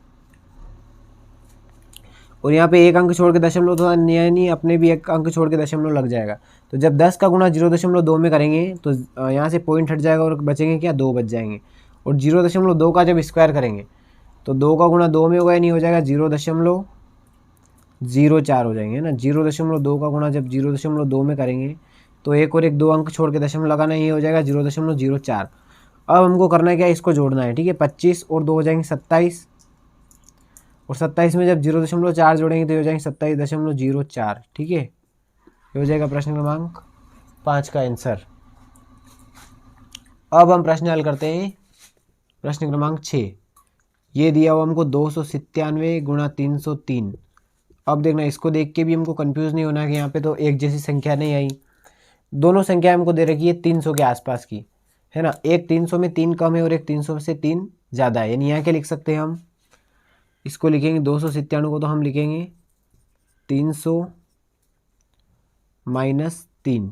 और यहाँ पे एक अंक छोड़ के दशमलव तो यानी अपने भी एक अंक छोड़ के दशमलव लग जाएगा। तो जब 10 का गुणा 0.2 में करेंगे तो यहाँ से पॉइंट हट जाएगा और बचेंगे क्या 2 बच जाएंगे, और 0.2 का जब स्क्वायर करेंगे तो 2 का गुणा 2 में होगा नहीं हो जाएगा 0.04 हो जाएंगे ना। 0.2 का गुणा जब 0.2 में करेंगे तो एक और एक 2 अंक छोड़ के दशमलव लगाना, ये हो जाएगा 0.04। अब हमको करना है क्या, इसको जोड़ना है, ठीक है। 25 और 2 हो जाएंगे 27, और 27 में जब 0.4 जोड़ेंगे तो हो जाएंगे 27.04, ठीक है। ये हो जाएगा प्रश्न क्रमांक 5 का आंसर। अब हम प्रश्न हल करते हैं प्रश्न क्रमांक 6। ये दिया हुआ हमको 297 × 303। अब देखना, इसको देख के भी हमको कंफ्यूज नहीं होना कि यहाँ पे तो एक जैसी संख्या नहीं आई। दोनों संख्या हमको दे रखी है 300 के आसपास की, है ना। एक 300 में 3 कम है और एक 300 से 3 ज़्यादा है, यानी यहाँ क्या लिख सकते हैं हम, इसको लिखेंगे 297 को तो हम लिखेंगे 300 - 3,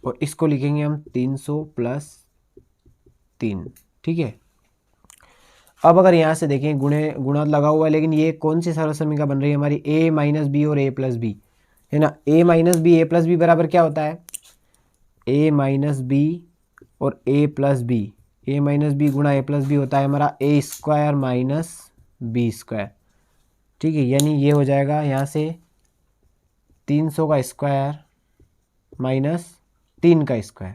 और इसको लिखेंगे हम 300 + 3, ठीक है। अब अगर यहाँ से देखें गुणा लगा हुआ है, लेकिन ये कौन सी सर्वसमीका बन रही है हमारी, a - b और a + b, है ना। a - b a + b बराबर क्या होता है, a - b और a + b, a - b गुणा a + b होता है हमारा a² - b², ठीक है। यानी ये हो जाएगा यहाँ से 300 का स्क्वायर माइनस 3 का स्क्वायर।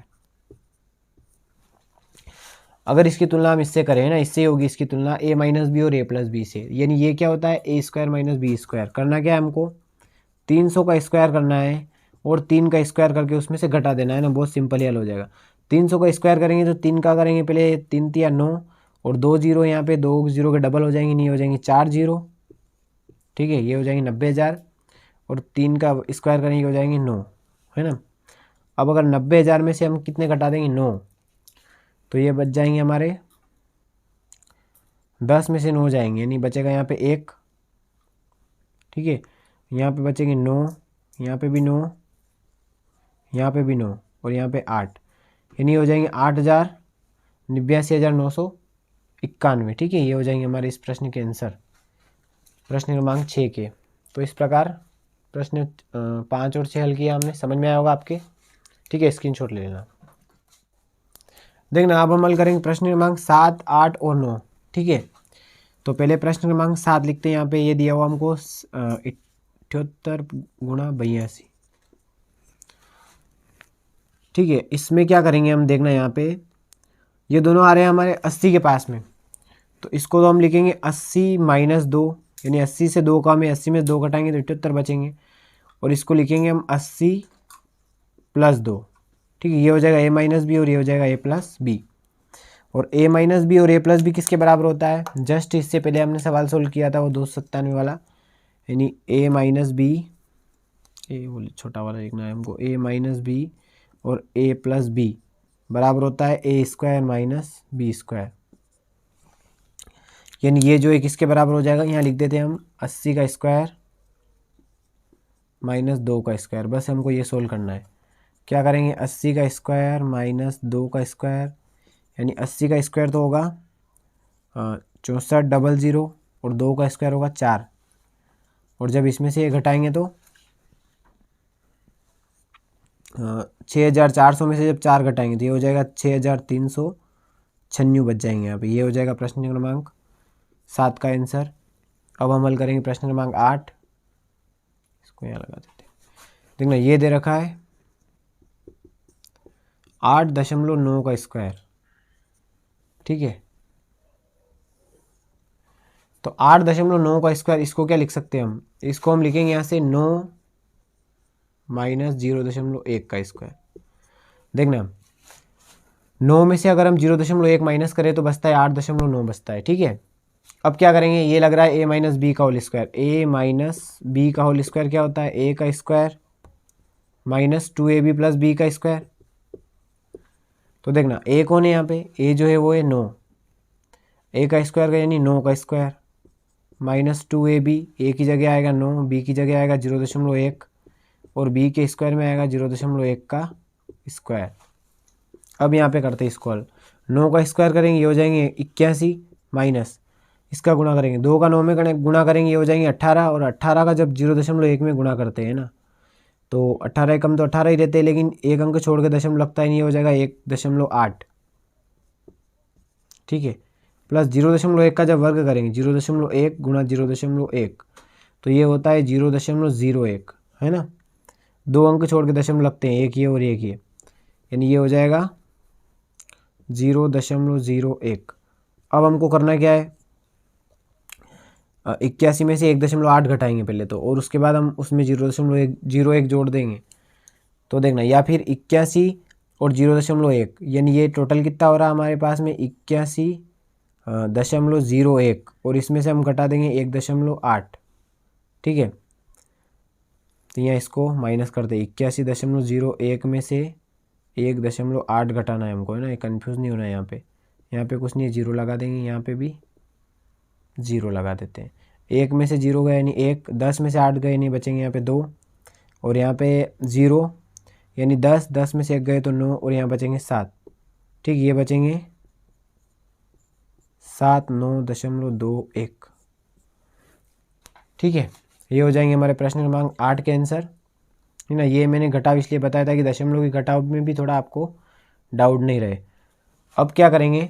अगर इसकी तुलना हम इससे करें ना, इससे होगी इसकी तुलना a - b और a + b से, यानी ये क्या होता है a² - b²। करना क्या है हमको, 300 का स्क्वायर करना है और 3 का स्क्वायर करके उसमें से घटा देना है ना, बहुत सिंपल ही हल हो जाएगा। 300 का स्क्वायर करेंगे तो 3 का करेंगे पहले 3 × 9, और 2 0 यहाँ पे 2 0 के डबल हो जाएंगे, नहीं हो जाएंगे 4 0, ठीक है। ये हो जाएंगे 90,000, और 3 का स्क्वायर करेंगे हो जाएंगे 9, है ना। अब अगर 90,000 में से हम कितने घटा देंगे 9, तो ये बच जाएंगे हमारे 10 में से 9 जाएंगे, यानी बचेगा यहाँ पे 1, ठीक है। यहाँ पे बचेंगे 9, यहाँ पे भी 9, यहाँ पे भी 9, और यहाँ पे 8, यानी हो जाएंगे 8,000 89,991, ठीक है। ये हो जाएंगे हमारे इस प्रश्न के आंसर, प्रश्न क्रमांक 6 के। तो इस प्रकार प्रश्न 5 और 6 हल किया हमने, समझ में आया होगा आपके। ठीक है, स्क्रीनशॉट ले लेना। देखना अब हम हल करेंगे प्रश्न क्रमांक 7, 8 और 9। ठीक है, तो पहले प्रश्न क्रमांक 7 लिखते हैं। यहाँ पे ये दिया हुआ हमको 78 गुणा 82। ठीक है, इसमें क्या करेंगे हम, देखना यहाँ पे ये दोनों आ रहे हैं हमारे 80 के पास में, तो इसको तो हम लिखेंगे 80 माइनस 2, यानी 80 से 2 का हमें 80 में 2 घटाएंगे तो 78 बचेंगे, और इसको लिखेंगे हम 80 प्लस 2। ठीक है, ये हो जाएगा a माइनस बी और ये हो जाएगा a प्लस बी। और a माइनस बी और a प्लस बी किसके बराबर होता है, जस्ट इससे पहले हमने सवाल सोल्व किया था वो 297 वाला, यानी a माइनस बी, ए बोले छोटा वाला लिखना है हमको, a माइनस बी और a प्लस बी बराबर होता है a square minus B square. यानी ये जो है किसके बराबर हो जाएगा, यहाँ लिख देते हैं हम 80 का स्क्वायर माइनस 2 का स्क्वायर। बस हमको ये सोल्व करना है। क्या करेंगे, 80 का स्क्वायर माइनस 2 का स्क्वायर, यानी 80 का स्क्वायर तो होगा 6400 और 2 का स्क्वायर होगा 4, और जब इसमें से ये घटाएंगे तो 6400 में से जब 4 घटाएंगे तो ये हो जाएगा 6396 बच जाएंगे यहाँ पे। ये हो जाएगा प्रश्न क्रमांक 7 का आंसर। अब हम हल करेंगे प्रश्न क्रमांक 8। इसको यहाँ लगा देते हैं। देखना ये दे रखा है 8.9 का स्क्वायर। ठीक है, तो 8.9 का स्क्वायर, इसको क्या लिख सकते हैं हम, इसको हम लिखेंगे यहाँ से 9 माइनस 0.1 का स्क्वायर। देखना 9 में से अगर हम 0.1 माइनस करें तो बचता है 8.9 बचता है। ठीक है, अब क्या करेंगे, ये लग रहा है a माइनस बी का whole square. a minus B का होल स्क्वायर क्या होता है, a का square minus 2ab plus B का स्क्वायर। तो देखना a कौन है यहाँ पे, a जो है वो है 9, a का स्क्वायर का यानी 9 का स्क्वायर माइनस 2ab, a की जगह आएगा 9, b की जगह आएगा 0.1 और b के स्क्वायर में आएगा 0.1 का स्क्वायर। अब यहाँ पे करते हैं इसको हल। 9 का स्क्वायर करेंगे ये हो जाएंगे 81 माइनस इसका गुणा करेंगे 2 का 9 में गुणा करेंगे ये हो जाएंगे 18, और 18 का जब 0.1 में गुणा करते हैं ना तो 18 कम तो 18 ही रहते हैं, लेकिन एक अंक छोड़ के दशमलव लगता ही नहीं, हो जाएगा 1.8। ठीक है, प्लस 0.1 का जब वर्ग करेंगे 0.1 गुणा 0.1 तो ये होता है 0.01, है ना। 2 अंक छोड़ के दशमलव लगते हैं, एक ये और एक ये, यानी ये हो जाएगा 0.01। अब हमको करना क्या है, 81 में से 1.8 घटाएंगे पहले तो, और उसके बाद हम उसमें 0.01 जोड़ देंगे। तो देखना या फिर 81 और 0.1, यानी ये टोटल कितना हो रहा है हमारे पास में 81.01, और इसमें से हम घटा देंगे 1.8। ठीक है, तो यहाँ इसको माइनस कर दे, 81.01 में से 1.8 घटाना है हमको, है ना। कन्फ्यूज़ नहीं होना है यहाँ पे कुछ नहीं है, 0 लगा देंगे, यहाँ पे भी 0 लगा देते हैं। 1 में से 0 गए यानी 1, 10 में से 8 गए नहीं, बचेंगे यहाँ पे 2, और यहाँ पे 0 यानी 10, 10 में से 1 गए तो 9, और यहाँ बचेंगे 7। ठीक, ये बचेंगे 79.21। ठीक है, ये हो जाएंगे हमारे प्रश्न क्रमांक 8 के आंसर, है ना। ये मैंने घटाव इसलिए बताया था कि दशमलव की घटाव में भी थोड़ा आपको डाउट नहीं रहे। अब क्या करेंगे,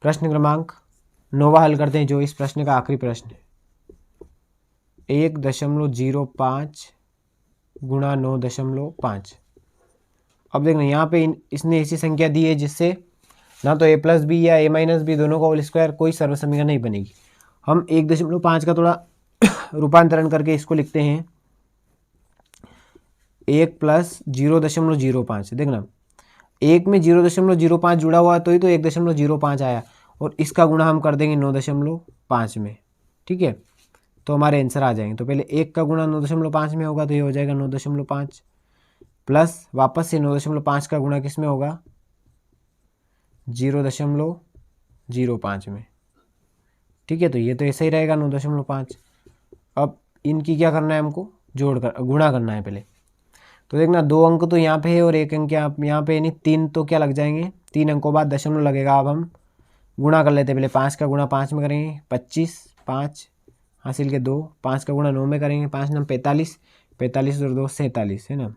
प्रश्न क्रमांक 9 हल करते हैं, जो इस प्रश्न का आखिरी प्रश्न है। 1.05 गुणा 9.5। अब देखना यहाँ पे इसने ऐसी संख्या दी है जिससे ना तो a प्लस बी या a माइनस बी दोनों का होल स्क्वायर कोई सर्वसमीकरण नहीं बनेगी। हम 1.5 का थोड़ा रूपांतरण करके इसको लिखते हैं 1 प्लस 0.05। देखना 1 में 0.05 जुड़ा हुआ तो ही तो 1.05 आया, और इसका गुणा हम कर देंगे 9.5 में। ठीक है, तो हमारे आंसर आ जाएंगे। तो पहले 1 का गुणा 9.5 में होगा तो ये हो जाएगा 9.5, प्लस वापस से 9.5 का गुणा किस में होगा, 0.05 में। ठीक है, तो ये तो ऐसा ही रहेगा 9.5। अब इनकी क्या करना है, हमको गुणा करना है पहले। तो देखना 2 अंक तो यहाँ पे है और 1 अंक यहाँ पे, यानी 3 तो क्या लग जाएंगे, 3 अंकों बाद दशमलव लगेगा। अब हम गुणा कर लेते हैं, पहले 5 का गुणा 5 में करेंगे 25, 5 हासिल के 2, 5 का गुणा 9 में करेंगे 5 9 45, 45 और 2 47 है ना।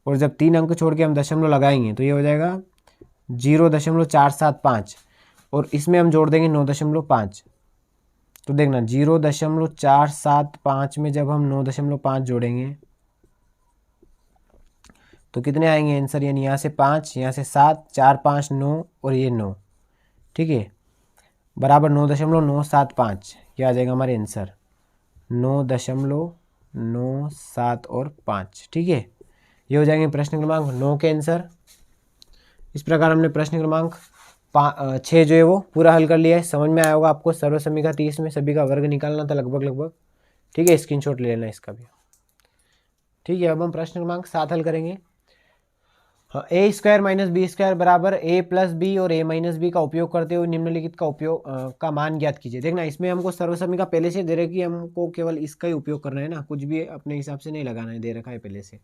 और जब 3 अंक छोड़ के हम दशमलव लगाएंगे तो ये हो जाएगा 0.475 और इसमें हम जोड़ देंगे 9.5। तो देखना 0.475 में जब हम 9.5 जोड़ेंगे तो कितने आएंगे आंसर, यानी यहाँ से 5, यहाँ से 7, 4 5 9 और ये 9, ठीक है, बराबर 9.975। ये आ जाएगा हमारे आंसर 9.97 और 5, ठीक है। ये हो जाएंगे प्रश्न क्रमांक 9 के आंसर। इस प्रकार हमने प्रश्न क्रमांक 6 जो है वो पूरा हल कर लिया है। समझ में आया होगा आपको। सर्वसमीका 30 में सभी का वर्ग निकालना था लगभग, ठीक है। स्क्रीनशॉट ले लेना इसका भी, ठीक है। अब हम प्रश्न क्रमांक 7 हल करेंगे। हाँ, ए स्क्वायर माइनस बी स्क्वायर बराबर ए प्लस बी और ए माइनस बी का उपयोग करते हुए निम्नलिखित का उपयोग का मान ज्ञात कीजिए। देखना इसमें हमको सर्वसमीका पहले से दे रखी है, हमको केवल इसका ही उपयोग करना है ना, कुछ भी अपने हिसाब से नहीं लगाना है, दे रखा है पहले से।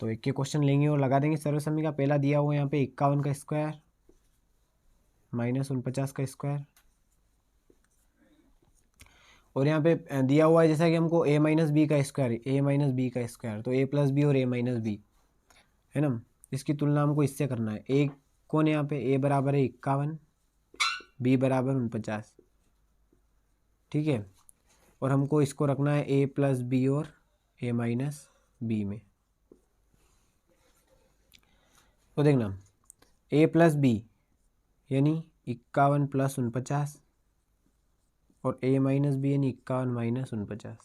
तो एक के क्वेश्चन लेंगे और लगा देंगे सर्वसमीका। पहला दिया हुआ है यहाँ पे 51 का स्क्वायर माइनस 49 का स्क्वायर, और यहाँ पे दिया हुआ है जैसा कि हमको a माइनस बी का स्क्वायर, a माइनस बी का स्क्वायर, तो a प्लस बी और a माइनस बी है ना। इसकी तुलना हमको इससे करना है। a कौन है यहाँ पे, a बराबर है 51, b बराबर 49, ठीक है। और हमको इसको रखना है a प्लस बी और a माइनस बी में। तो देखना a प्लस बी यानी 51 प्लस 49 और a माइनस बी यानी 51 माइनस 49,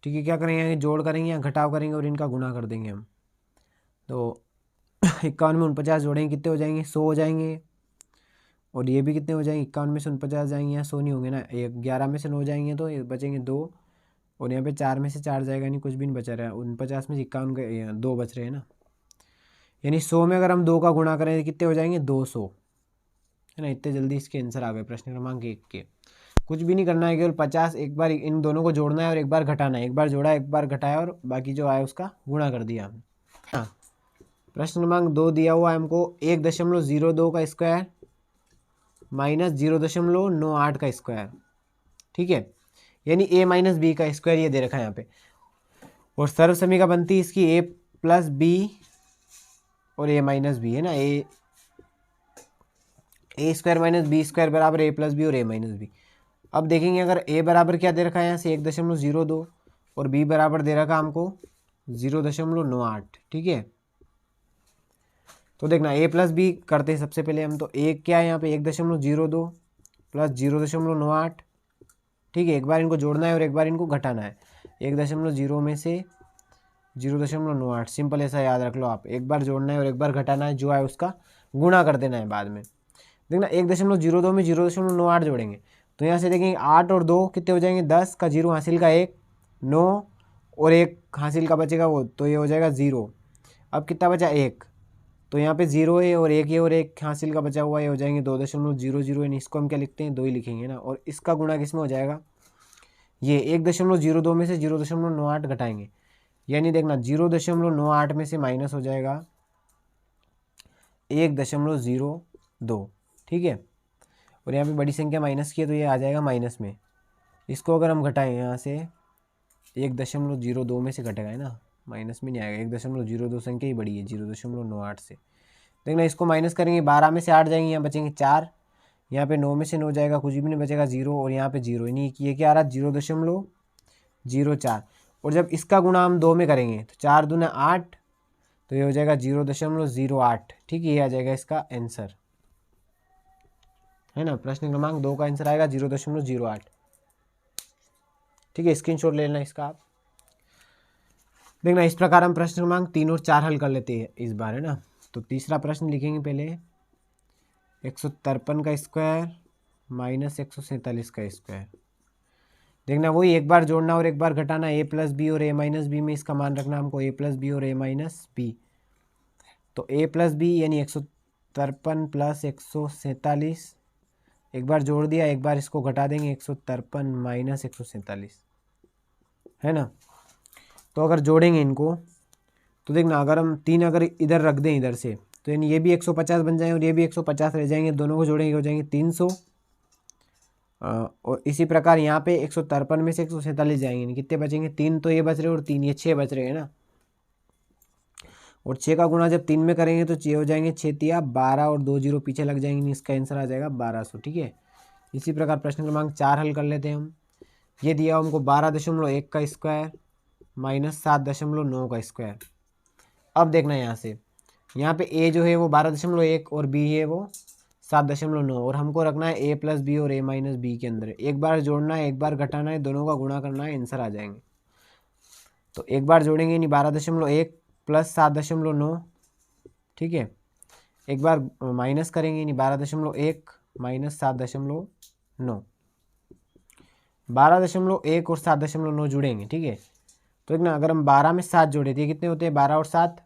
ठीक है। क्या करेंगे, यहाँ जोड़ करेंगे या घटाव करेंगे और इनका गुणा कर देंगे हम। तो 51 में 49 जोड़ेंगे कितने हो जाएंगे, 100 हो जाएंगे। और ये भी कितने हो जाएंगे, 51 में से 49 जाएंगे, यहाँ 100 नहीं होंगे ना, 11 में से 9 जाएंगे तो बचेंगे 2, और यहाँ पे 4 में से 4 जाएगा, नहीं कुछ भी नहीं बचा रहा है। 49 में से 51 के 2 बच रहे हैं ना, यानी 100 में अगर हम 2 का गुणा करें तो कितने हो जाएंगे, 200 है ना। इतने जल्दी इसके आंसर आ गए प्रश्न क्रमांक 1 के। कुछ भी नहीं करना है, केवल 50 एक बार इन दोनों को जोड़ना है और एक बार घटाना है। एक बार जोड़ा, एक बार घटाया और बाकी जो आया उसका गुणा कर दिया हमने। हाँ, प्रश्न क्रमांक 2 दिया हुआ है हमको 1.02 का स्क्वायर माइनस 0.98 का स्क्वायर, ठीक है, यानी a माइनस बी का स्क्वायर ये दे रखा है यहाँ पे। और सर्वसमीका बनती है इसकी a प्लस बी और a माइनस बी है ना। ए स्क्वायर माइनस बी स्क्वायर बराबर a प्लस बी और a माइनस बी। अब देखेंगे अगर a बराबर क्या दे रखा है यहाँ से 1.02 और b बराबर दे रखा हमको 0.98, ठीक है। तो देखना a प्लस बी करते हैं सबसे पहले हम। तो a क्या है यहाँ पे 1.02 प्लस 0.98, ठीक है। एक बार इनको जोड़ना है और एक बार इनको घटाना है। 1.0 में से 0.98, सिंपल ऐसा याद रख लो आप। एक बार जोड़ना है और एक बार घटाना है, जो है उसका गुणा कर देना है बाद में। देखना 1.02 में 0.98 जोड़ेंगे तो यहाँ से देखेंगे 8 और 2 कितने हो जाएंगे, 10 का 0 हासिल का 1, 9 और 1 हासिल का बचेगा वो, तो ये हो जाएगा 0। अब कितना बचा, 1, तो यहाँ पे 0 है और 1 है और 1 हासिल का बचा हुआ है, हो जाएंगे 2.00, यानी इसको हम क्या लिखते हैं, 2 ही लिखेंगे ना। और इसका गुणा किस में हो जाएगा, ये 1.02 में से 0.98 घटाएंगे, यानी देखना 0.98 में से माइनस हो जाएगा 1.02, ठीक है। और यहाँ पे बड़ी संख्या माइनस की है तो ये आ जाएगा माइनस में। इसको अगर हम घटाएं यहाँ से 1.02 में से घटेगा है ना, माइनस में नहीं आएगा। 1.02 संख्या ही बड़ी है 0.98 से। देखना इसको माइनस करेंगे, 12 में से 8 जाएंगे, यहाँ बचेंगे 4, यहाँ पे 9 में से 9 जाएगा, कुछ भी नहीं बचेगा 0, और यहाँ पे 0, यानी ये क्या आ रहा है 0.04। और जब इसका गुणा हम 2 में करेंगे तो 4 दूना 8, तो ये हो जाएगा 0.08, ठीक है। ये आ जाएगा इसका आंसर, है ना। प्रश्न क्रमांक 2 का आंसर आएगा 0.08, ठीक है। स्क्रीनशॉट ले लेना इसका आप। देखना इस प्रकार हम प्रश्न क्रमांक 3 और 4 हल कर लेते हैं इस बार, है ना। तो तीसरा प्रश्न लिखेंगे पहले 153 का स्क्वायर माइनस 147 का स्क्वायर। देखना वही एक बार जोड़ना और एक बार घटाना, a प्लस बी और a माइनस बी में इसका मान रखना हमको, a प्लस बी और a माइनस बी। तो a प्लस बी यानी 153 प्लस 147, एक बार जोड़ दिया, एक बार इसको घटा देंगे, 153 माइनस 147, है ना। तो अगर जोड़ेंगे इनको तो देखना अगर हम 3 अगर इधर रख दें इधर से, तो यानी ये भी 150 बन जाएंगे और ये भी 150 रह जाएंगे। दोनों को जोड़ेंगे हो जाएंगे 300, और इसी प्रकार यहाँ पे 153 में से 147 जाएंगे, कितने बचेंगे? 3 तो ये बच रहे और 3 ये 6 बच रहे हैं ना। और 6 का गुणा जब 3 में करेंगे तो 6 हो जाएंगे 6 तिया 12 और 2 जीरो पीछे लग जाएंगे, इसका आंसर आ जाएगा 1200। ठीक है, इसी प्रकार प्रश्न क्रमांक 4 हल कर लेते हैं हम। ये दिया हमको 12.1 का स्क्वायर माइनस 7.9 का स्क्वायर। अब देखना यहाँ से, यहाँ पे ए जो है वो 12.1 और बी है वो 7.9, और हमको रखना है ए प्लस बी और ए माइनस बी के अंदर। एक बार जोड़ना है, एक बार घटाना है, दोनों का गुणा करना है, आंसर आ जाएंगे। तो एक बार जोड़ेंगे यानी 12.1 प्लस 7.9, ठीक है। एक बार माइनस करेंगे यानी 12.1 माइनस 7.9, 12.1 और 7.9 जुड़ेंगे, ठीक है। तो एक ना, अगर हम 12 में 7 जोड़े थे कितने होते हैं? 12 और 7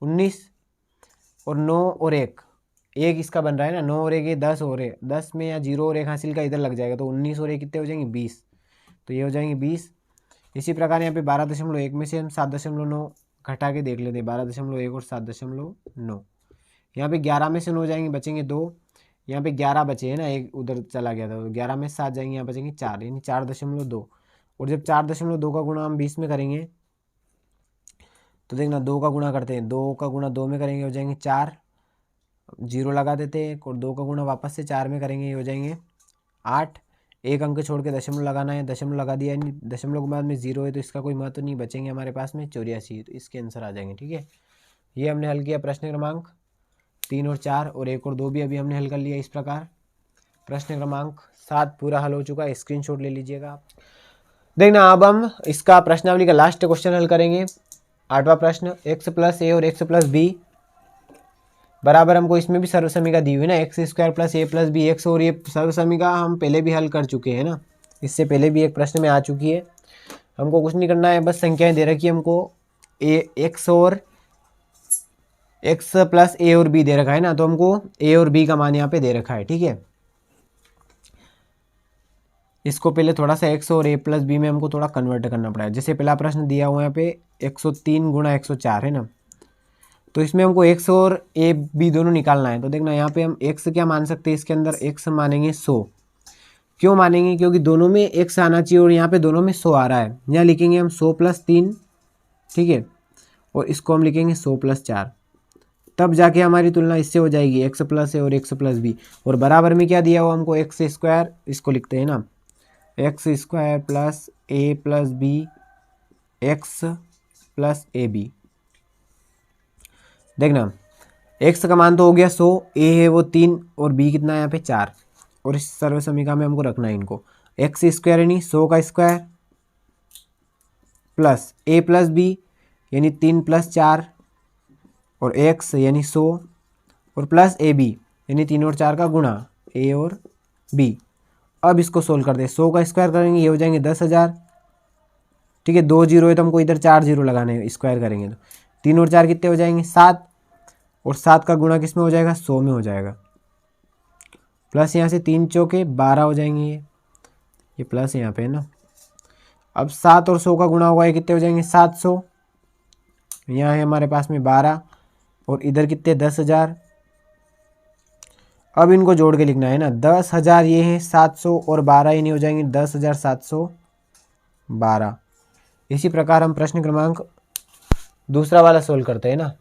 19, और 9 और 1 इसका बन रहा है ना, 9 और 1 ये 10 हो रहे, 10 में या 0 और 1 हासिल का इधर लग जाएगा, तो 19 और 1 कितने हो जाएंगे? 20, तो ये हो जाएंगे 20। इसी प्रकार यहाँ पे 12.1 में से हम 7.9 घटा के देख लेते हैं, 12.1 और 7.9, यहाँ पे 11 में से 9 जाएंगे, बचेंगे 2, यहाँ पे 11 बचे हैं ना, एक उधर चला गया था, तो 11 में 7 जाएंगे, यहाँ बचेंगे 4, यानी 4.2। और जब 4.2 का गुणा हम 20 में करेंगे तो देखना 2 का गुणा करते हैं, 2 का गुणा 2 में करेंगे हो जाएंगे 4, 0 लगा देते हैं, और 2 का गुणा वापस से 4 में करेंगे हो जाएंगे 8, एक अंक छोड़ के दशमलव लगाना है, दशमलव लगा दिया, यानी दशमलव के बाद में 0 है तो इसका कोई महत्व नहीं, बचेंगे हमारे पास में 84, तो इसके आंसर आ जाएंगे। ठीक है, ये हमने हल किया प्रश्न क्रमांक 3 और 4, और 1 और 2 भी अभी हमने हल कर लिया। इस प्रकार प्रश्न क्रमांक 7 पूरा हल हो चुका है, स्क्रीनशॉट ले लीजिएगा आप। देखना अब हम इसका प्रश्नावली का लास्ट क्वेश्चन हल करेंगे, 8वां प्रश्न। x प्लस ए और x प्लस बी बराबर, हमको इसमें भी सर्वसमीका दी हुई है ना, X square plus A plus B x, और ये सर्वसमीका हम पहले भी हल कर चुके हैं ना, इससे पहले भी एक प्रश्न में आ चुकी है। हमको कुछ नहीं करना है, बस संख्याएं दे रखी है हमको, एक्स प्लस ए और बी दे रखा है ना, तो हमको ए और बी का मान यहाँ पे दे रखा है। ठीक है, इसको पहले थोड़ा सा एक्स और ए प्लस बी में हमको थोड़ा कन्वर्ट करना पड़ा है। जैसे पहला प्रश्न दिया हुआ है यहाँ पे 103 गुणा 104 है ना, तो इसमें हमको एक्स और ए बी दोनों निकालना है। तो देखना यहाँ पे हम एक्स क्या मान सकते हैं, इसके अंदर एक्स मानेंगे 100। क्यों मानेंगे? क्योंकि दोनों में एक्स आना चाहिए, और यहाँ पे दोनों में 100 आ रहा है। यहाँ लिखेंगे हम 100 प्लस 3, ठीक है, और इसको हम लिखेंगे 100 प्लस 4, तब जाके हमारी तुलना इससे हो जाएगी, एक्स प्लस ए और एक्स प्लस बी। और बराबर में क्या दिया हुआ हमको, एक्स स्क्वायर, इसको लिखते हैं ना, X square plus A plus B X plus A B. देखना x का मान तो हो गया 100, a है वो 3 और b कितना है यहाँ पे 4, और इस सर्व समीकरण में हमको रखना है इनको। एक्स स्क्वायर यानी 100 का square plus a plus B यानी 3 प्लस 4, और x यानी 100, और प्लस ए बी यानी 3 और 4 का गुणा, a और b। अब इसको सोल्व करते हैं, 100 का स्क्वायर करेंगे ये हो जाएंगे 10,000, ठीक है, 2 जीरो है तो हमको इधर 4 जीरो लगाने हैं, स्क्वायर करेंगे तो 3 और 4 कितने हो जाएंगे 7, और 7 का गुणा किस में हो जाएगा, 100 में हो जाएगा, प्लस यहाँ से 3 चौके 12 हो जाएंगे, ये प्लस यहाँ पे है ना। अब 7 और 100 का गुणा होगा, ये कितने हो जाएंगे 700, यहाँ है हमारे पास में 12, और इधर कितने 10,000। अब इनको जोड़ के लिखना है ना, 10,000 ये है, 700 और 12 ये नहीं हो जाएंगे 10,712। इसी प्रकार हम प्रश्न क्रमांक दूसरा वाला सोल्व करते हैं ना।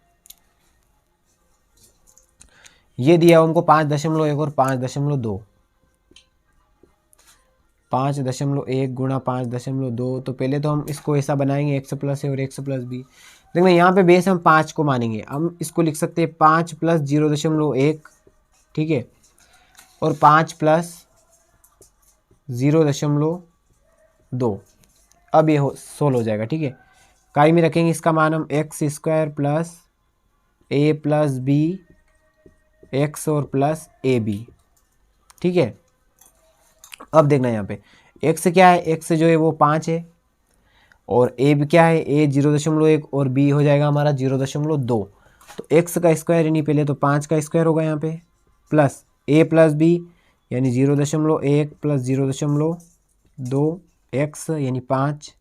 ये दिया हमको 5.1 और 5.2, 5.1 गुणा 5.2। तो पहले तो हम इसको ऐसा बनाएंगे, एक्स प्लस ए और एक्स प्लस बी। देखना यहाँ पे बेस हम 5 को मानेंगे, हम इसको लिख सकते हैं 5 प्लस 0.1, ठीक है, और 5 प्लस 0.2। अब ये सोल्व हो जाएगा, ठीक है। काई में रखेंगे इसका मान हम x square plus A plus B x और प्लस ए बी, ठीक है। अब देखना यहाँ पे एक्स क्या है, एक्स जो है वो 5 है, और ए भी क्या है, ए 0.1 और बी हो जाएगा हमारा 0.2। तो एक्स का स्क्वायर यानी पहले तो 5 का स्क्वायर होगा यहाँ पे, प्लस ए प्लस बी यानी 0.1 प्लस 0.2 एक्स यानी 5,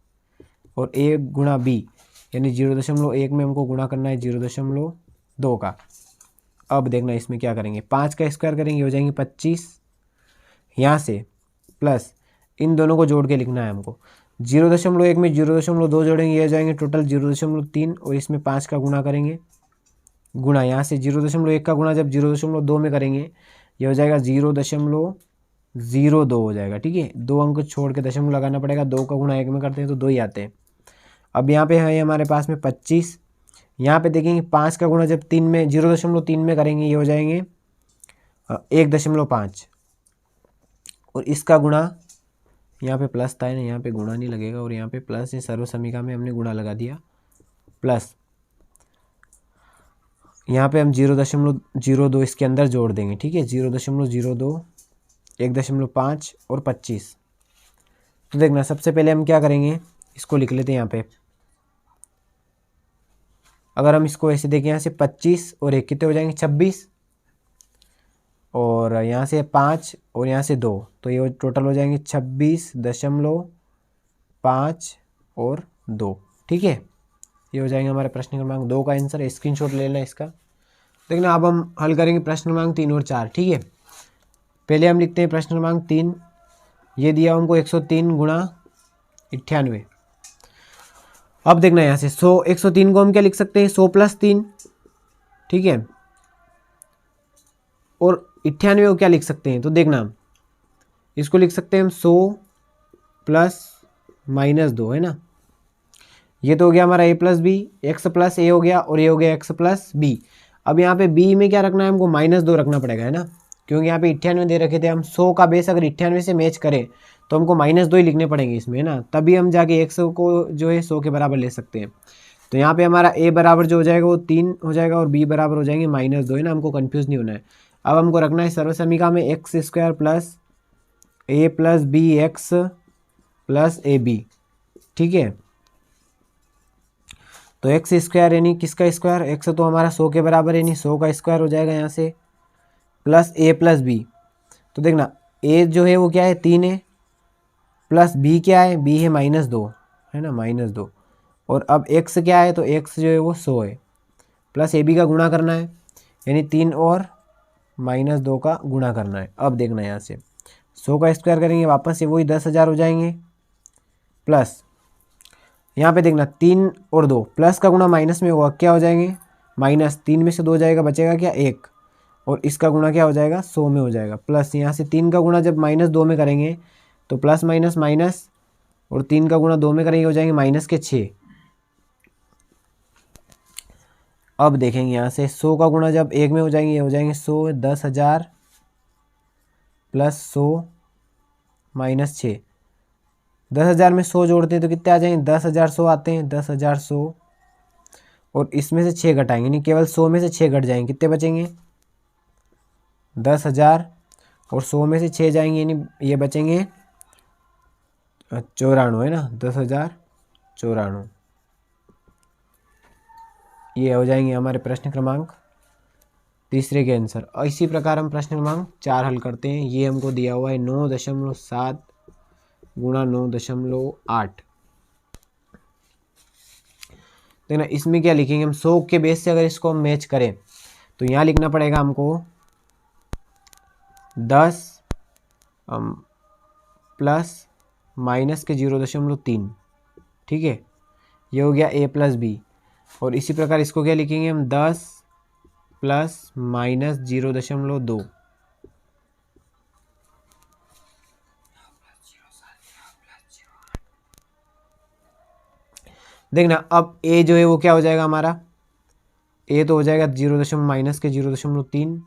और ए गुणा बी यानी 0.1 में हमको गुणा करना है 0.2 का। अब देखना इसमें क्या करेंगे, 5 का स्क्वायर करेंगे हो जाएंगे 25, यहाँ से प्लस इन दोनों को जोड़ के लिखना है हमको। 0.1 में 0.2 जोड़ेंगे, ये हो जाएंगे टोटल 0.3 और इसमें 5 का गुणा करेंगे, गुणा यहाँ से 0.1 का गुणा जब 0.2 में करेंगे ये हो जाएगा 0.02 हो जाएगा। ठीक है, 2 अंक छोड़ के दशमलव लगाना पड़ेगा, 2 का गुणा 1 में करते हैं तो 2 ही आते हैं। अब यहाँ पे है हमारे पास में 25, यहाँ पे देखेंगे 5 का गुणा जब 3 में 0.3 में करेंगे ये हो जाएंगे 1.5 और इसका गुणा यहाँ पे प्लस था ना, यहाँ पे गुणा नहीं लगेगा और यहाँ पे प्लस, ये सर्व समीकरण में हमने गुणा लगा दिया प्लस, यहाँ पे हम 0.02 इसके अंदर जोड़ देंगे। ठीक है, 0.02, 1.5 और 25। तो देखना सबसे पहले हम क्या करेंगे, इसको लिख लेते हैं यहाँ पे। अगर हम इसको ऐसे देखें यहाँ से 25 और 1 कितने हो जाएंगे 26 और यहाँ से 5 और यहाँ से 2 तो ये टोटल हो जाएंगे 26.5 और 2। ठीक है, ये हो जाएंगे हमारे प्रश्न क्रमांक 2 का आंसर। स्क्रीनशॉट ले लेना इसका। देखना अब हम हल करेंगे प्रश्न क्रमांक 3 और 4। ठीक है, पहले हम लिखते हैं प्रश्न क्रमांक 3। ये दिया हमको 103 गुणा 98। अब देखना यहाँ से 103 को हम क्या लिख सकते हैं 100 + 3। ठीक है, और 98 को क्या लिख सकते हैं, तो देखना इसको लिख सकते हैं हम 100 + -2 है ना। ये तो हो गया हमारा a + b, x + a हो गया और ये हो गया x + b। अब यहाँ पे b में क्या रखना है हमको -2 रखना पड़ेगा है ना, क्योंकि यहाँ पे 98 दे रखे थे। हम 100 का बेस अगर 98 से मैच करें तो हमको -2 ही लिखने पड़ेंगे इसमें है ना, तभी हम जाके x को जो है 100 के बराबर ले सकते हैं। तो यहाँ पे हमारा a बराबर जो हो जाएगा वो 3 हो जाएगा और b बराबर हो जाएंगे -2 है ना, हमको कन्फ्यूज़ नहीं होना है। अब हमको रखना है सर्व समीकरण में x² + a + bx + ab। ठीक है, तो x² यानी किसका स्क्वायर, x तो हमारा 100 के बराबर है, यानी 100 का स्क्वायर हो जाएगा यहाँ से, प्लस a + b। तो देखना a जो है वो क्या है 3 है, प्लस b क्या है, b है -2 है ना, -2। और अब x क्या है, तो x जो है वो 100 है, प्लस ab का गुणा करना है, यानी 3 और -2 का गुणा करना है। अब देखना यहाँ से 100 का स्क्वायर करेंगे वापस से वही 10,000 हो जाएंगे, प्लस यहाँ पे देखना 3 और 2 प्लस का गुणा माइनस में होगा, क्या हो जाएंगे -3 में से 2 जाएगा, बचेगा क्या 1 और इसका गुणा क्या हो जाएगा 100 में हो जाएगा, प्लस यहाँ से 3 का गुणा जब -2 में करेंगे तो प्लस माइनस माइनस और 3 का गुणा 2 में करेंगे हो जाएंगे -6। अब देखेंगे यहाँ से 100 का गुणा जब 1 में हो जाएंगे ये हो जाएंगे 100, 10,000 प्लस 100 -6। 10,000 में 100 जोड़ते हैं तो कितने आ जाएंगे 10,000 100 आते हैं, 10,000 100 और इसमें से 6 घटाएंगे, नहीं केवल 100 में से 6 घट जाएंगे, कितने बचेंगे 10,000 और 100 में से 6 जाएंगे, यानी ये बचेंगे 94 है ना, 10,094। ये हो जाएंगे हमारे प्रश्न क्रमांक तीसरे के आंसर। और इसी प्रकार हम प्रश्न क्रमांक 4 हल करते हैं। ये हमको दिया हुआ है 9.7 गुणा 9.8। देखना इसमें क्या लिखेंगे हम 100 के बेस से अगर इसको हम मैच करें तो यहाँ लिखना पड़ेगा हमको 10 प्लस माइनस के 0.3। ठीक है, ये हो गया a + b और इसी प्रकार इसको क्या लिखेंगे हम 10 प्लस माइनस 0.2। देखना अब a जो है वो क्या हो जाएगा हमारा, a तो हो जाएगा -0.3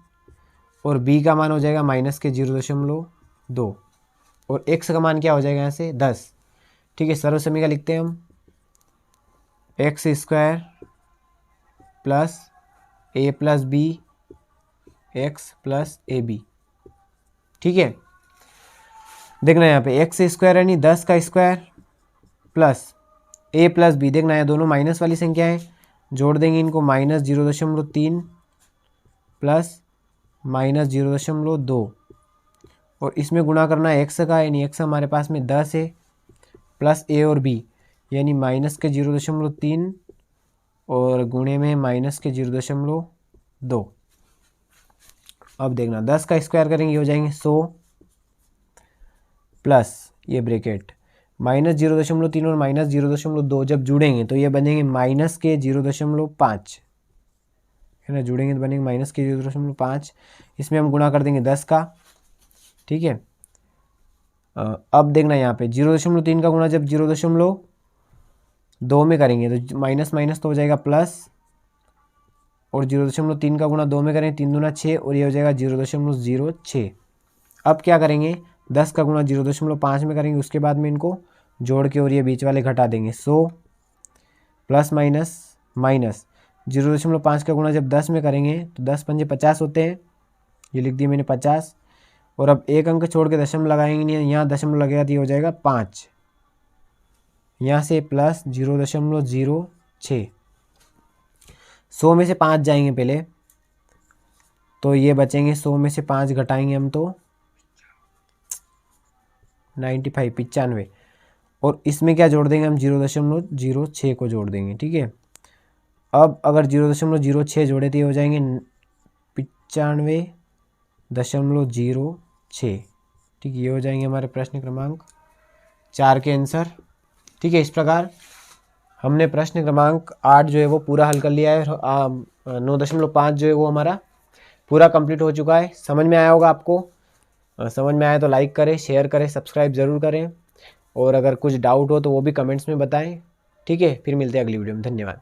और b का मान हो जाएगा -0.2 और x का मान क्या हो जाएगा यहाँ से 10। ठीक है, सर्व समीकरण लिखते हैं हम x² plus a + b x + ab। ठीक है, देखना यहाँ पे x² यानी 10 का स्क्वायर प्लस a + b। देखना है दोनों माइनस वाली संख्या है, जोड़ देंगे इनको -0.3 प्लस -0.2 और इसमें गुणा करना है x का, यानी x हमारे पास में 10 है, प्लस a और b यानी -0.3 और गुणे में -0.2। अब देखना 10 का स्क्वायर करेंगे हो जाएंगे 100 प्लस ये ब्रैकेट -0.3 और -0.2 जब जुड़ेंगे तो ये बनेंगे -0.5 है ना, जुड़ेंगे तो बनेंगे -0.5। इसमें हम गुणा कर देंगे 10 का, ठीक है। अब देखना यहाँ पे 0.3 का गुणा जब 0.2 में करेंगे तो माइनस माइनस तो हो जाएगा प्लस, और 0.3 का गुणा 2 में करेंगे 3 दूना 6 और ये हो जाएगा 0.06। अब क्या करेंगे 10 का गुणा 0.5 में करेंगे, उसके बाद में इनको जोड़ के और ये बीच वाले घटा देंगे। 100 प्लस माइनस माइनस 0.5 का गुणा जब 10 में करेंगे तो 10 पंजे 50 होते हैं, ये लिख दिया मैंने 50। और अब एक अंक छोड़ के दशमलव लगाएंगे नहीं, यहाँ दशमलव लगेगा तो ये हो जाएगा 5, यहाँ से प्लस 0.06। 100 में से 5 जाएंगे पहले तो ये बचेंगे, 100 में से 5 घटाएंगे हम तो 95 और इसमें क्या जोड़ देंगे हम 0.06 को जोड़ देंगे, ठीक है। अब अगर 0.06 जोड़े तो ये हो जाएंगे 95.06, ठीक है। ये हो जाएंगे हमारे प्रश्न क्रमांक 4 के आंसर, ठीक है। इस प्रकार हमने प्रश्न क्रमांक 8 जो है वो पूरा हल कर लिया है। 9.5 जो है वो हमारा पूरा कंप्लीट हो चुका है। समझ में आया होगा आपको, समझ में आया तो लाइक करें, शेयर करें, सब्सक्राइब ज़रूर करें, और अगर कुछ डाउट हो तो वो भी कमेंट्स में बताएं, ठीक है। फिर मिलते हैं अगली वीडियो में, धन्यवाद।